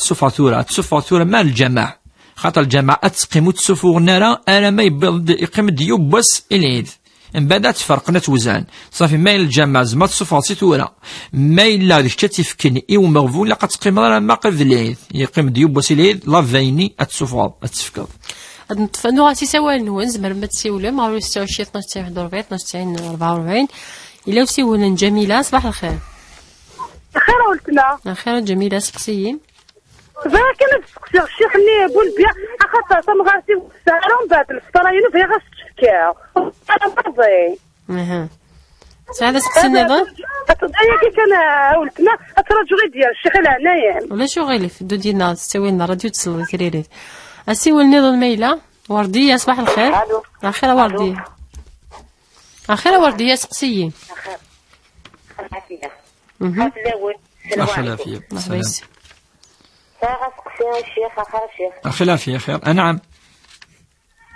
السفاثوره مع الجماعه خاطر الجماعه تقيموا تسوفوا نارا انا ما يبلد يقيم ديوب بس العيد من بعد تفرقنا توزان صافي ما الجامع زعما تصفاصي تورا ما الا ديك تيفكني ايوا مغفول لقد تقيم راه ما قبل العيد يقيم ديوب بس العيد لا فايني تصفاض تفكر نتفنوا غاتي سوال نون زعما ما تسيولوا ما 26 12 41 92 44 الا وسيولا جميله صباح الخير خير ولتنا خير جميله سقسيين كان تسقسي الشيخ اللي بولبيا اخا تمغارتي السهره بعد الفطرين فيها غاس تفكا انا مرضي سعاده سقسي النظام هي كي كان ولتنا التراجعي ديال الشيخ العناية ولا شو غير في الدو ديالنا تسوي لنا راديو تصل كريريت اسيو النظام ميله ورديه صباح الخير اخيرا ورديه اخيرا ورديه سقسيين اخي العافيه سلام سقسي الشيخ اخي العافيه خير نعم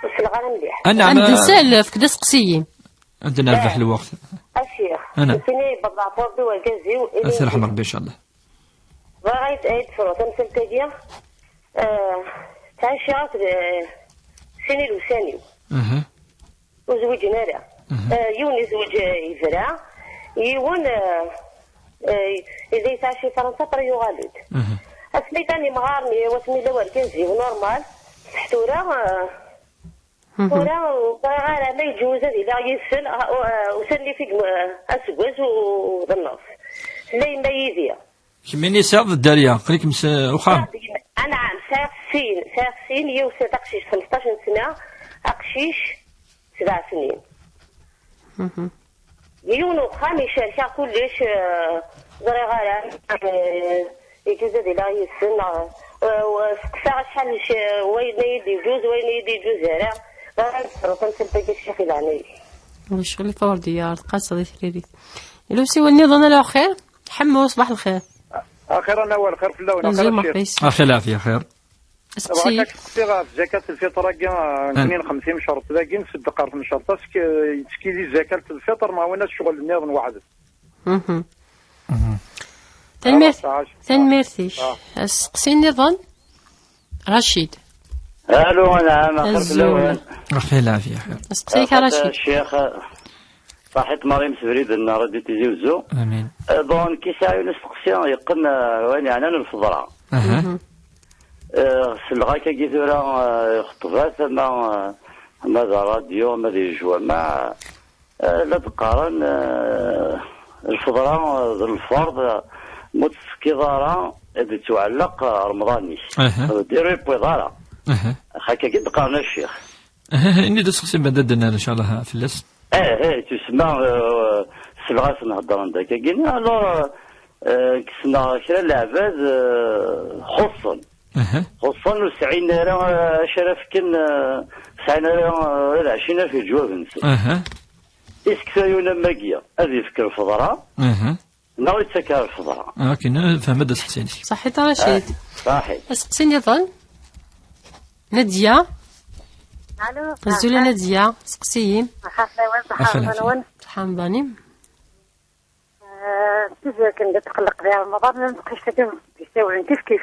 وش الغنم مليح نعم عند نسال في كدا سقسيين انت نربح الوقت الشيخ انا سيني بالرابور دو الكازيو اسير رحم ربي ان شاء الله بغيت عيد فرو تمثل تاجيا تاع شهر سيني لوساني وزوجنا لا يون يزوج يفرع يون إذا يتعشي فرنسا طريو غالد أسمي تاني مغارني واسمي لو الكنزي ونورمال سحتورا غير ما يجوز هذه لا يسن وسني فيك أسقوز وظنف لا يميزيا كميني ساعة الدارية خليك وخام أنا عام ساعة سين يوسف أقشيش 15 سنة أقشيش 7 سنين يونو خامي شاركة كلش ضري غالا يجوز هذه لا يسن وسقسا شحال وين يدي يجوز وين يدي يجوز هذا وكنت الشيخ العني وش اللي فور ديار قاصه ثريري لو سي ولني ظن له خير حمو صباح الخير اخيرا اول خير في اللون اخي العافيه خير اسقسي في زكاة الفطر كاين 50 شرط باقي نسد قرض من شرط تسكيدي زكاة الفطر ما هو ناس شغل النظام وعد تنميرتي اسقسي النظام رشيد الو نعم اخي العافيه خير اسقسيك رشيد الشيخ صحيت مريم سفريد ان رديت يزوزو امين دون كي ساعه نسقسي يقن وين يعني الفضره سلغا كي ثورا خطبات ما ماذا راديو ماذا يجوا مع لا تقارن الفضره الفرض متسكيضاره اللي تعلق رمضاني ديري بويضاره هكا كي تقارن الشيخ اني تسقسي بددنا ان شاء الله في اللس تسمع سلغاس نهضر عندك كاين الو كسنا كرا العباد خصوصا وسعين راه شرف كن سعين راه العشينا في جواب نسي اسكثايونا ماكيا هذه فكر الفضراء ناوي تسكر الفضاء. لكن فهم هذا حسيني. صحيت رشيد. صحيح. اسقسيني ظن. نادية. الو. الزولة نادية سقسيين. صحة حمضاني. تجي كان تقلق في رمضان ما نبقيش كتم يساوي كيف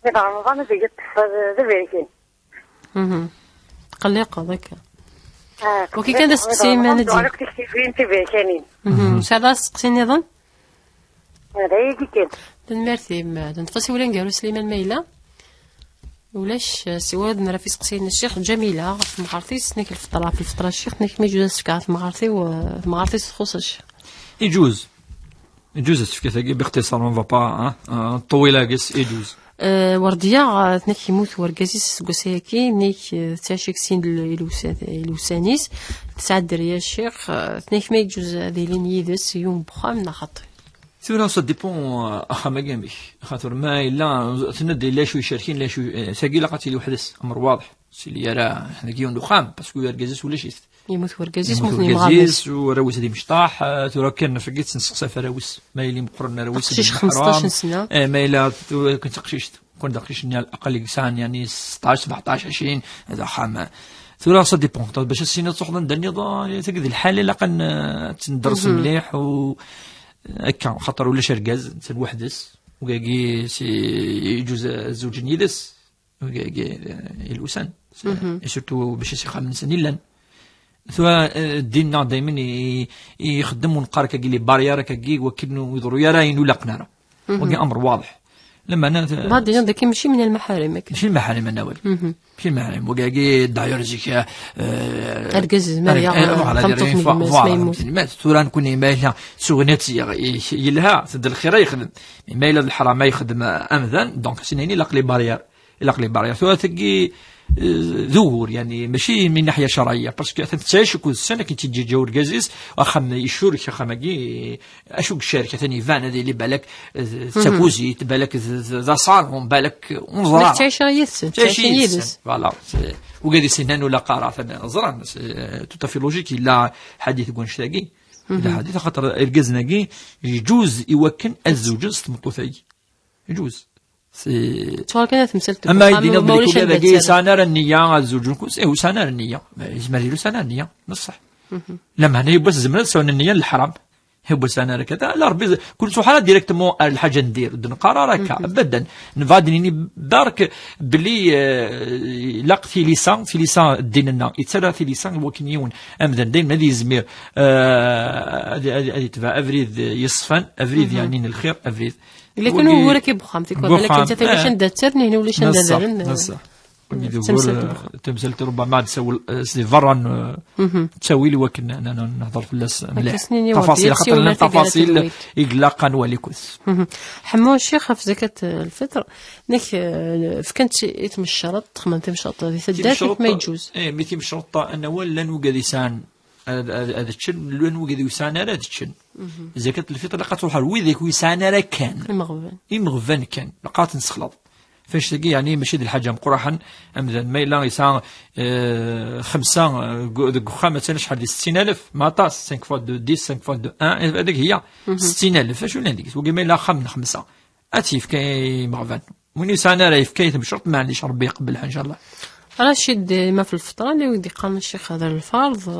في رمضان تجي تفرج قلق هذاك. وكي كان تسقسي ما ندي. عرفت كيف انت كانين. هذا سقسيني ظن. هذا يجي كان. تنمرتي ما تنفسي ولا نقالوا سليمان ميلة. ولاش سواد مرا في سقسينا الشيخ جميلة في مغارتي سنيك الفطرة في الفطرة الشيخ نيك ما يجوز السكر في مغارتي وفي مغارتي تخصش. يجوز السفكة باختصار ما با طويلة قس يجوز. ورديا نيك يموت ورقازيس قسيكي نيك تاشيك سين الوسانيس تسعد دريا الشيخ نيك ما يجوز ذي لين يدس يوم بخام نخط. ثورة ça dépend أخا جامي خاطر ما إلا تندي لا شو يشاركين لا شو ساقي لقاتي لي وحدث أمر واضح سيلي يرى حنا كيون دخام باسكو يرقازيس ولا شيء يموت ورقازيس ورقازيس وراوس هذي مشطاح ثورة كان فقيت نسقسا فراوس ما يلي مقرنا راوس قشيش 15 سنة ما إلا كنت قشيشت كنت قشيش الأقل سان يعني 16 17 20 هذا خام ثورة ça dépend باش السنة تحضن دني تقدر الحالة لقن تندرس مليح و هكا خاطر ولا شرقاز انسان وحدس وكاكي يجوز الزوج يدس وكاكي الوسان سورتو باش يسيخ من سن لان سواء ديننا دائما يخدم ونقار كاكي لي بارير كاكي وكنو يضرو يا راين ولا قناره وكاين امر واضح لما انا هذا داك ماشي من المحارم ماشي المحارم النوال ماشي المحارم وكاكي داير زيك الكز مريا مات ثوران كوني مايله سوغناتي يلها سد الخير يخدم مايله الحرام ما يخدم امذان دونك سنيني لاقلي بارير ثورا تجي ذور يعني ماشي من ناحيه شرعيه باسكو تعيش كل سنه كي تجي جو الكازيس واخا يشور خماكي اشوك الشركه ثاني فان هذه اللي بالك تاكوزي بالك ذا صارهم بالك ونزرع تعيش يدس فوالا وقادي سنان ولا قاره زرع توتا لوجيك الا حديث كونشتاكي الا حديث خاطر الكازناكي يجوز يوكن الزوج استمطوثي يجوز شغل كانت مثلت اما يدينا بليكو هذا كي سانار النيه الزوج نكوس هو سانار النيه يسمى له سانار النيه بصح لما هنا يبس زمن سوى النيه للحرام هو سانار كذا لا ربي كل سبحانه ديريكتومون الحاجه ندير دون قرار هكا ابدا نفادني دارك بلي لقتي لسان في لسان ديننا يتسرى في لسان وكنيون امدا دين هذه زمير هذه تبع افريد يصفن افريد يعني الخير افريد لكن هو راكي بخام تيكون بالك انت تلاش ندترني هنا ولاش ندارن نصح تمثلت ربما تسوي سي فران تسوي لي وكنا انا نهضر في الناس مليح تفاصيل خاطر التفاصيل يقلقا وليكوس حمو الشيخ في زكاة الفطر نك فكنت يتم الشرط خمنت مشرط هذه سدات ما يجوز ميتي مشرط انا ولا نوقاديسان هذا الشن لون وقادي وسان هذا الشن زكاة الفطر لقات تروح ويذيك وسان راه كان يمغفن كان لقات نسخلط فاش تلقي يعني ماشي ديال الحاجه مقرحا امدا ما الا يسان 5 دك مثلا شحال ديال 60000 ماطاس 5 فوا 2 10 5 فوا 2 1 هذيك هي 60000 اش ولا نديك وكما الا 5 اتيف كاي مغفن وين سان راه كاين بشرط ما عنديش ربي يقبلها ان شاء الله رشيد ما في الفطرة اللي ودي قام الشيخ هذا الفرض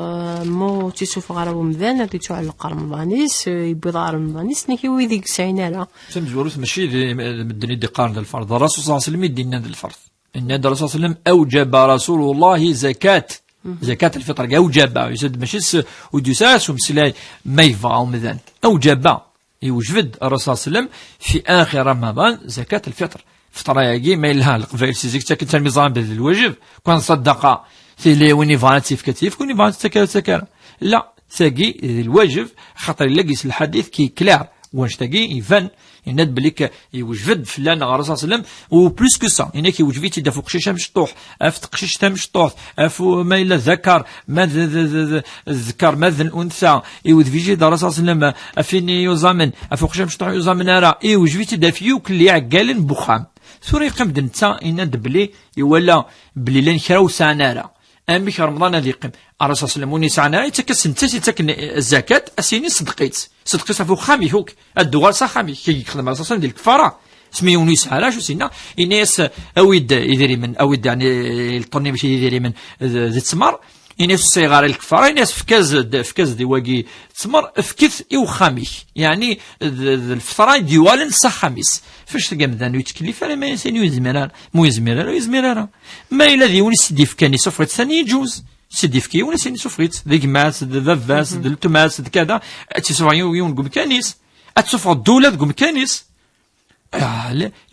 مو تيسوف غرب مذان هذي تعلق رمضانيس يبيض رمضانيس نيكي ويدي كسعينا لا تمزوروث ماشي مدني دي قارن الفرض الرسول صلى الله عليه وسلم يدينا الفرض ان الرسول صلى الله عليه وسلم اوجب رسول الله زكاة الفطر اوجب يسد ماشي وديساس ومسلاي ما يفا مذان اوجب يوجد الرسول صلى الله عليه وسلم في اخر رمضان زكاة الفطر فطرة ياكي ما يلها القفايل سيزيك تاكل تلميذان بالواجب كون صدقة في لي ويني فانتيف كتيف كوني فانتيف سكارة لا تاكي الواجب خاطر يلاقيس الحديث كي كلار واش تاكي يفن يند بليك يوجد فلان الرسول صلى الله عليه وسلم و بلوس كو سا هناك يوجد يدا فوق قشيشه مشطوح اف قشيش تا مشطوح اف ما الا ذكر ما الذكر ما الانثى يوجد فيجي الرسول صلى الله عليه وسلم افيني يزامن افوق قشيشه مشطوح يزامن راه يوجد يدا فيوك اللي عقال بخام ثوري قم دنتا يند بلي يولا بلي لان كراو سانارا امي رمضان هذي قم الرسول صلى الله عليه وسلم سعنا يتكس نتسي تكن الزكاة أسيني صدقيت فوق خامي هوك الدوال صح خامي كي يخدم الرسول صلى الله عليه وسلم ديال الكفارة سميو نيس علاش وسينا إنيس أويد يديري من أويد يعني الطني باش يديري من ذي التمر إنيس الصغار الكفارة إنيس فكاز دي واقي تمر فكث إو خاميش يعني الفطرة ديوال صح خاميس فاش تلقى مثلا يتكلف على ما ينسان يزمير ما إلا ديون سيدي فكاني سفرت ثاني يجوز سيدي فكي ولا سيني سفريت ذيك ماس ذفاس التماس كذا تسوى يون قوم كانيس أتسفر الدولة قوم كانيس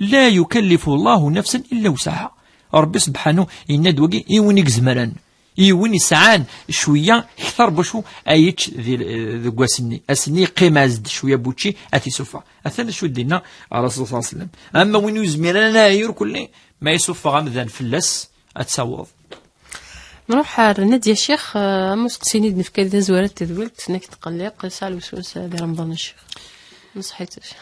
لا يكلف الله نفسا إلا وسعها ربي سبحانه يناد وقي يونيك زمران يوني سعان شوية اكثر بشو ايتش ذي قواسني اسني قيمة زد شوية بوتشي اتي سوفا اثنى شو دينا الرسول صلى الله عليه وسلم اما وين يزمرنا يور كل ما يسوفا غمذان فلس اتسوض نروح نادي يا شيخ مسقسيني نفكر إذا زوارت تقولت انك تقلق سال وسوس هذا رمضان الشيخ نصحيتش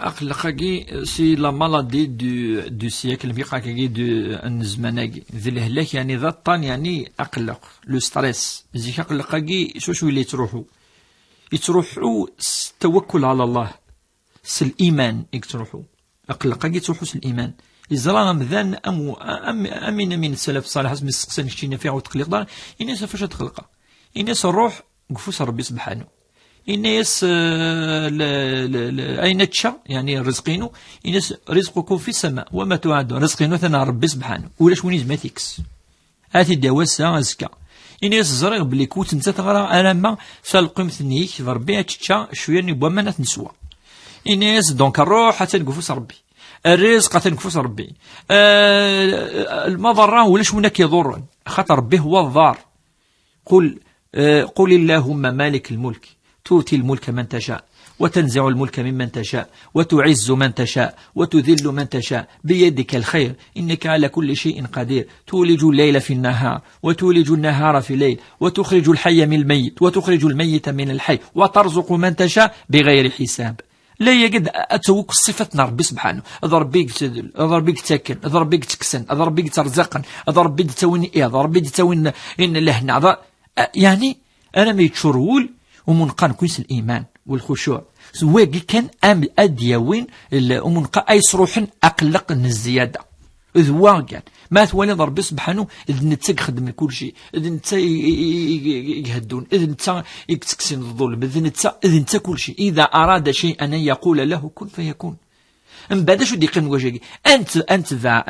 أقلقاكي سي لا مالادي دو سيكل بيقاكي دو النزماناكي ذي الهلاك يعني ذا الطان يعني أقلق لو ستريس زيك أقلقاكي شو اللي يتروحوا التوكل على الله الإيمان يتروحوا أقلقاكي تروحوا الإيمان إزرا مذان أمين من السلف الصالح اسم السقسان كشينا فيها وتقلق دار إناس فاش تقلقا إناس الروح قفوس ربي سبحانه إناس أين تشا يعني رزقينو إناس رزقكم في السماء وما توعدون رزقينو ثنا ربي سبحانه ولاش وين زماتيكس هاتي دواسة أزكى إناس زرق بلي كوت نتا تغرى أنا ما سالقيم ثنيك ربي تشا شوية نبوا ما نتنسوا إناس دونك الروح حتى نقفوس ربي الرزق حتى نقفوس ربي المضرة ولاش وين كيضر خاطر ربي هو الضار قل اللهم مالك الملك تؤتي الملك من تشاء وتنزع الملك ممن تشاء وتعز من تشاء وتذل من تشاء بيدك الخير إنك على كل شيء قدير تولج الليل في النهار وتولج النهار في الليل وتخرج الحي من الميت وتخرج الميت من الحي وترزق من تشاء بغير حساب لا يجد أتوك صفتنا ربي سبحانه أضربيك تدل أضربيك تاكل أضربيك تكسن أضربيك ترزقن أضربيك تسوين إيه أضربيك تسوين إن لهنا يعني أنا ما يتشرول ومنقان كويس الإيمان والخشوع زواجي كان أمل أديوين ومنقا أي صروحن أقلق الزيادة ذواجا ما ثواني ضرب سبحانه إذ نتا يخدم كل شيء إذ نتا يهدون إذ نتا يكسكسن الظلم إذ نتا كل شيء إذا أراد شيء أن يقول له كن فيكون من بعد شو ديقن وجهي أنت ذا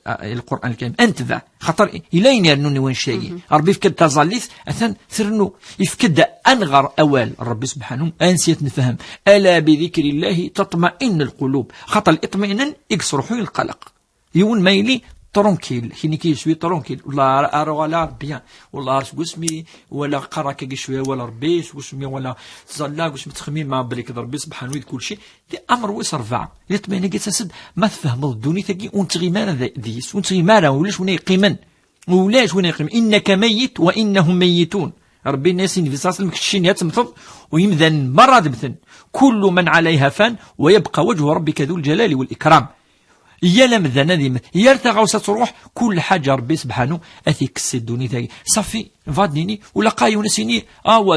القرآن الكريم أنت ذا خطر إلين يرنوني وين شيء ربي يفكد تزاليث أثن ثرنو يفكد أنغر أول ربي سبحانه أنسيت نفهم ألا بذكر الله تطمئن القلوب خطر الإطمئنان يكسرحوا القلق يون مايلي ترونكيل كي شوي ترونكيل ولا ولا بيان ولا اسمي ولا قراك شويه ولا ربي اسمي ولا زلا تخميم مع بريك ربي سبحانه كل شيء دي امر ويصرفع يطمئن كي تسد ما تفهم الدنيا تاكي وانت غي مالا ديس وانت غي مالا ولاش وين يقيمن ولاش وين يقيم انك ميت وانهم ميتون ربي الناس في صاص المكشين يتمثل ويمذن مرة دمثن كل من عليها فان ويبقى وجه ربك ذو الجلال والاكرام يا لم ذنادم يرتغى تروح كل حاجه ربي سبحانه اثيكس الدنيا تاعي صافي فادنيني ولا قايون سيني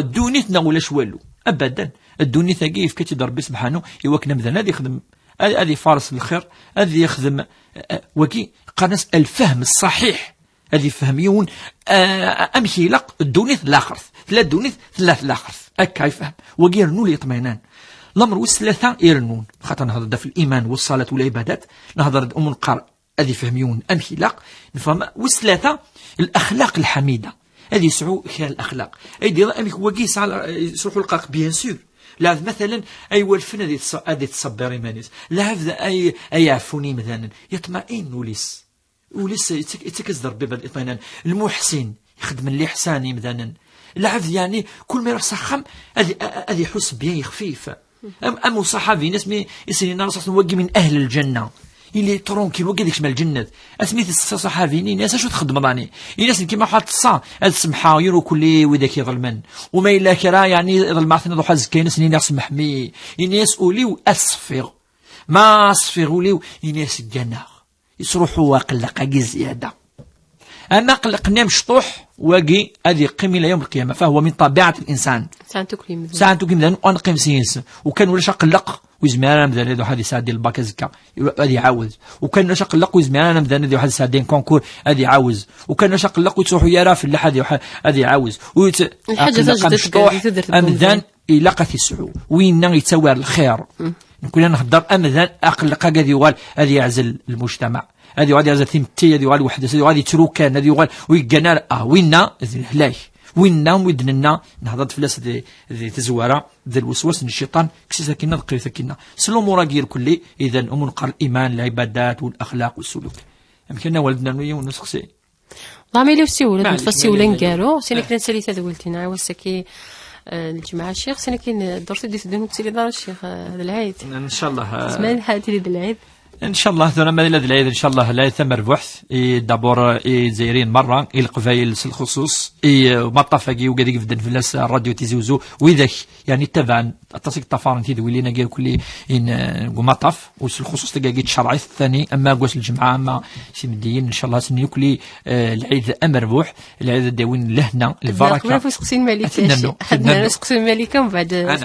دونيتنا ولا والو ابدا الدنيا تاعي في كتب ربي سبحانه يوكنا مثلا هذه يخدم هذه فارس الخير هذه يخدم وكي قناص الفهم الصحيح هذه فهميون امشي لق الدنيا الاخر ثلاث دنيا ثلاث الاخر هكا يفهم وكي رنو لي اطمئنان الأمر والثلاثة يرنون خاطر نهضر في الإيمان والصلاة والعبادات نهضر أم القرء هذه فهميون أمثلة نفهم والثلاثة الأخلاق الحميدة هذه يسعوا خير الأخلاق أي دي أمك وقيس يسرحوا القاق بيان سور لا مثلا أي والفن هذه تصبر إيمانيس لا هذا أي يعفوني مثلا يطمئن وليس يتكسر باب الإطمئنان المحسن يخدم اللي إحساني مثلا العبد يعني كل ما يروح صخم هذه يحس بيان خفيف أم صحابي ناس مي يسنينا رصاص وقي من أهل الجنة اللي ترونكي وقي ديك شمال الجنة أسميت الصحابي ناس شو تخدم ضاني الناس كيما حاط الصا هاد السمحة يرو كل وذاك يظلمن وما إلا كرا يعني ظلمعتنا ضو حز كاين ناس اللي سمح مي الناس أوليو أصفر ما أصفر أوليو الناس الجنة يصروحوا وقلق زيادة انا قلقني مشطوح واقي هذه قيم الى يوم القيامه، فهو من طبيعه الانسان ساعتو كيمدان وانا قيم سينس، وكان ولا قلق ويزمانا مدان هذو واحد ساعه ديال الباك زكا هذه يعاوز، وكان ولا قلق ويزمانا مدان هذو واحد ساعه ديال كونكور هذه يعاوز، وكان ولا قلق وتروحوا يرا في اللحد هذه يعاوز الحاجه مشطوح امدان الى قتي السعو وين يتسوى الخير. نكون نهضر امدان اقلق هذه يغال هذه يعزل المجتمع، هذه غادي يعزل ثمتي، هذه غادي وحده، هذه غادي تروكان، هذه غادي ويقنا وينا هلاك وينا ودننا نهضر فلاس ذي تزواره ذي الوسواس من الشيطان كسيسا كنا ذكريتا كنا سلو مراقير كلي. اذا نقر الايمان العبادات والاخلاق والسلوك يمكننا والدنا نويا ونسخسي والله ما يلوسي ولا نفسي ولا نقالو سينا كنا نساليتا ذولتنا وسكي الجماعه الشيخ سينا كاين درت دي تدنو تسيري دار الشيخ هذا العيد ان شاء الله اسمع الحادثه ديال العيد ان شاء الله ثم ما العيد ان شاء الله لا ثمر بحث دابور زايرين مره القبايل الخصوص مطافقي وكذا في الناس الراديو تيزوزو وذاك يعني تبعا التصيق طفارن تيدوي لنا غير كل ان مطاف والخصوص تلقى الشرعي الثاني اما قوس الجمعه اما شي مديين ان شاء الله سني كل العيد امر بوح العيد داوين لهنا البركه ما فوسقسي الملكه حدنا نسقسي الملكه ومن بعد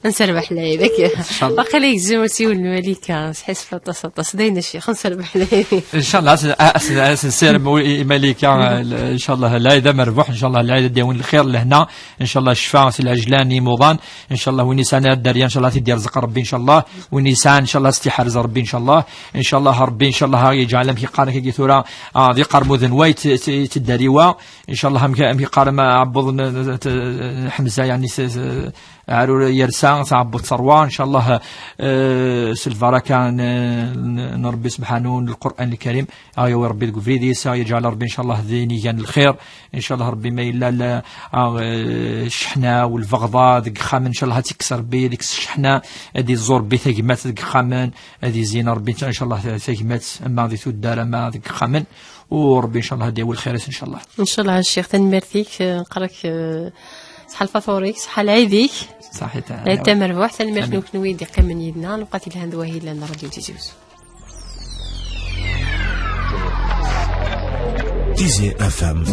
نسربح لها هذاك باقي لا يجزم سيول الملكه حس فطاس داينا الشيخ نسربح لها ان شاء الله سنسير ملكه ان شاء الله العيد مربوح ان شاء الله العيد ديون الخير لهنا ان شاء الله الشفاء في العجلاني موضان ان شاء الله ونيسان الدريان ان شاء الله تدير رزق ربي ان شاء الله ونيسان ان شاء الله استحارز ربي ان شاء الله ان شاء الله ربي ان شاء الله يجعل في قارك كي ثورا ذي قرموذن وايت تداريوا ان شاء الله في قارم عبض حمزه يعني عارو يرسان تعبط ثروان ان شاء الله سلفارا كان نربي سبحانه القران الكريم يا ربي الكفريديس يجعل ربي ان شاء الله ذيني كان الخير ان شاء الله ربي ما الا الشحنه والبغضاء ديك خامن ان شاء الله تكسر بي ديك الشحنه هذه الزور بي ثقمات ديك خامن هذه زين ربي ان شاء الله ثقمات اما ذي تدار ما ديك خامن وربي ان شاء الله ديال الخير ان شاء الله ان شاء الله الشيخ تنمرتيك نقرك صحة الفطوريك صحة العيديك صحيح تمر بوحد تنمر نوي دقيقة من يدنا نبقى الهند وهي لنا راديو تيزوز TZFM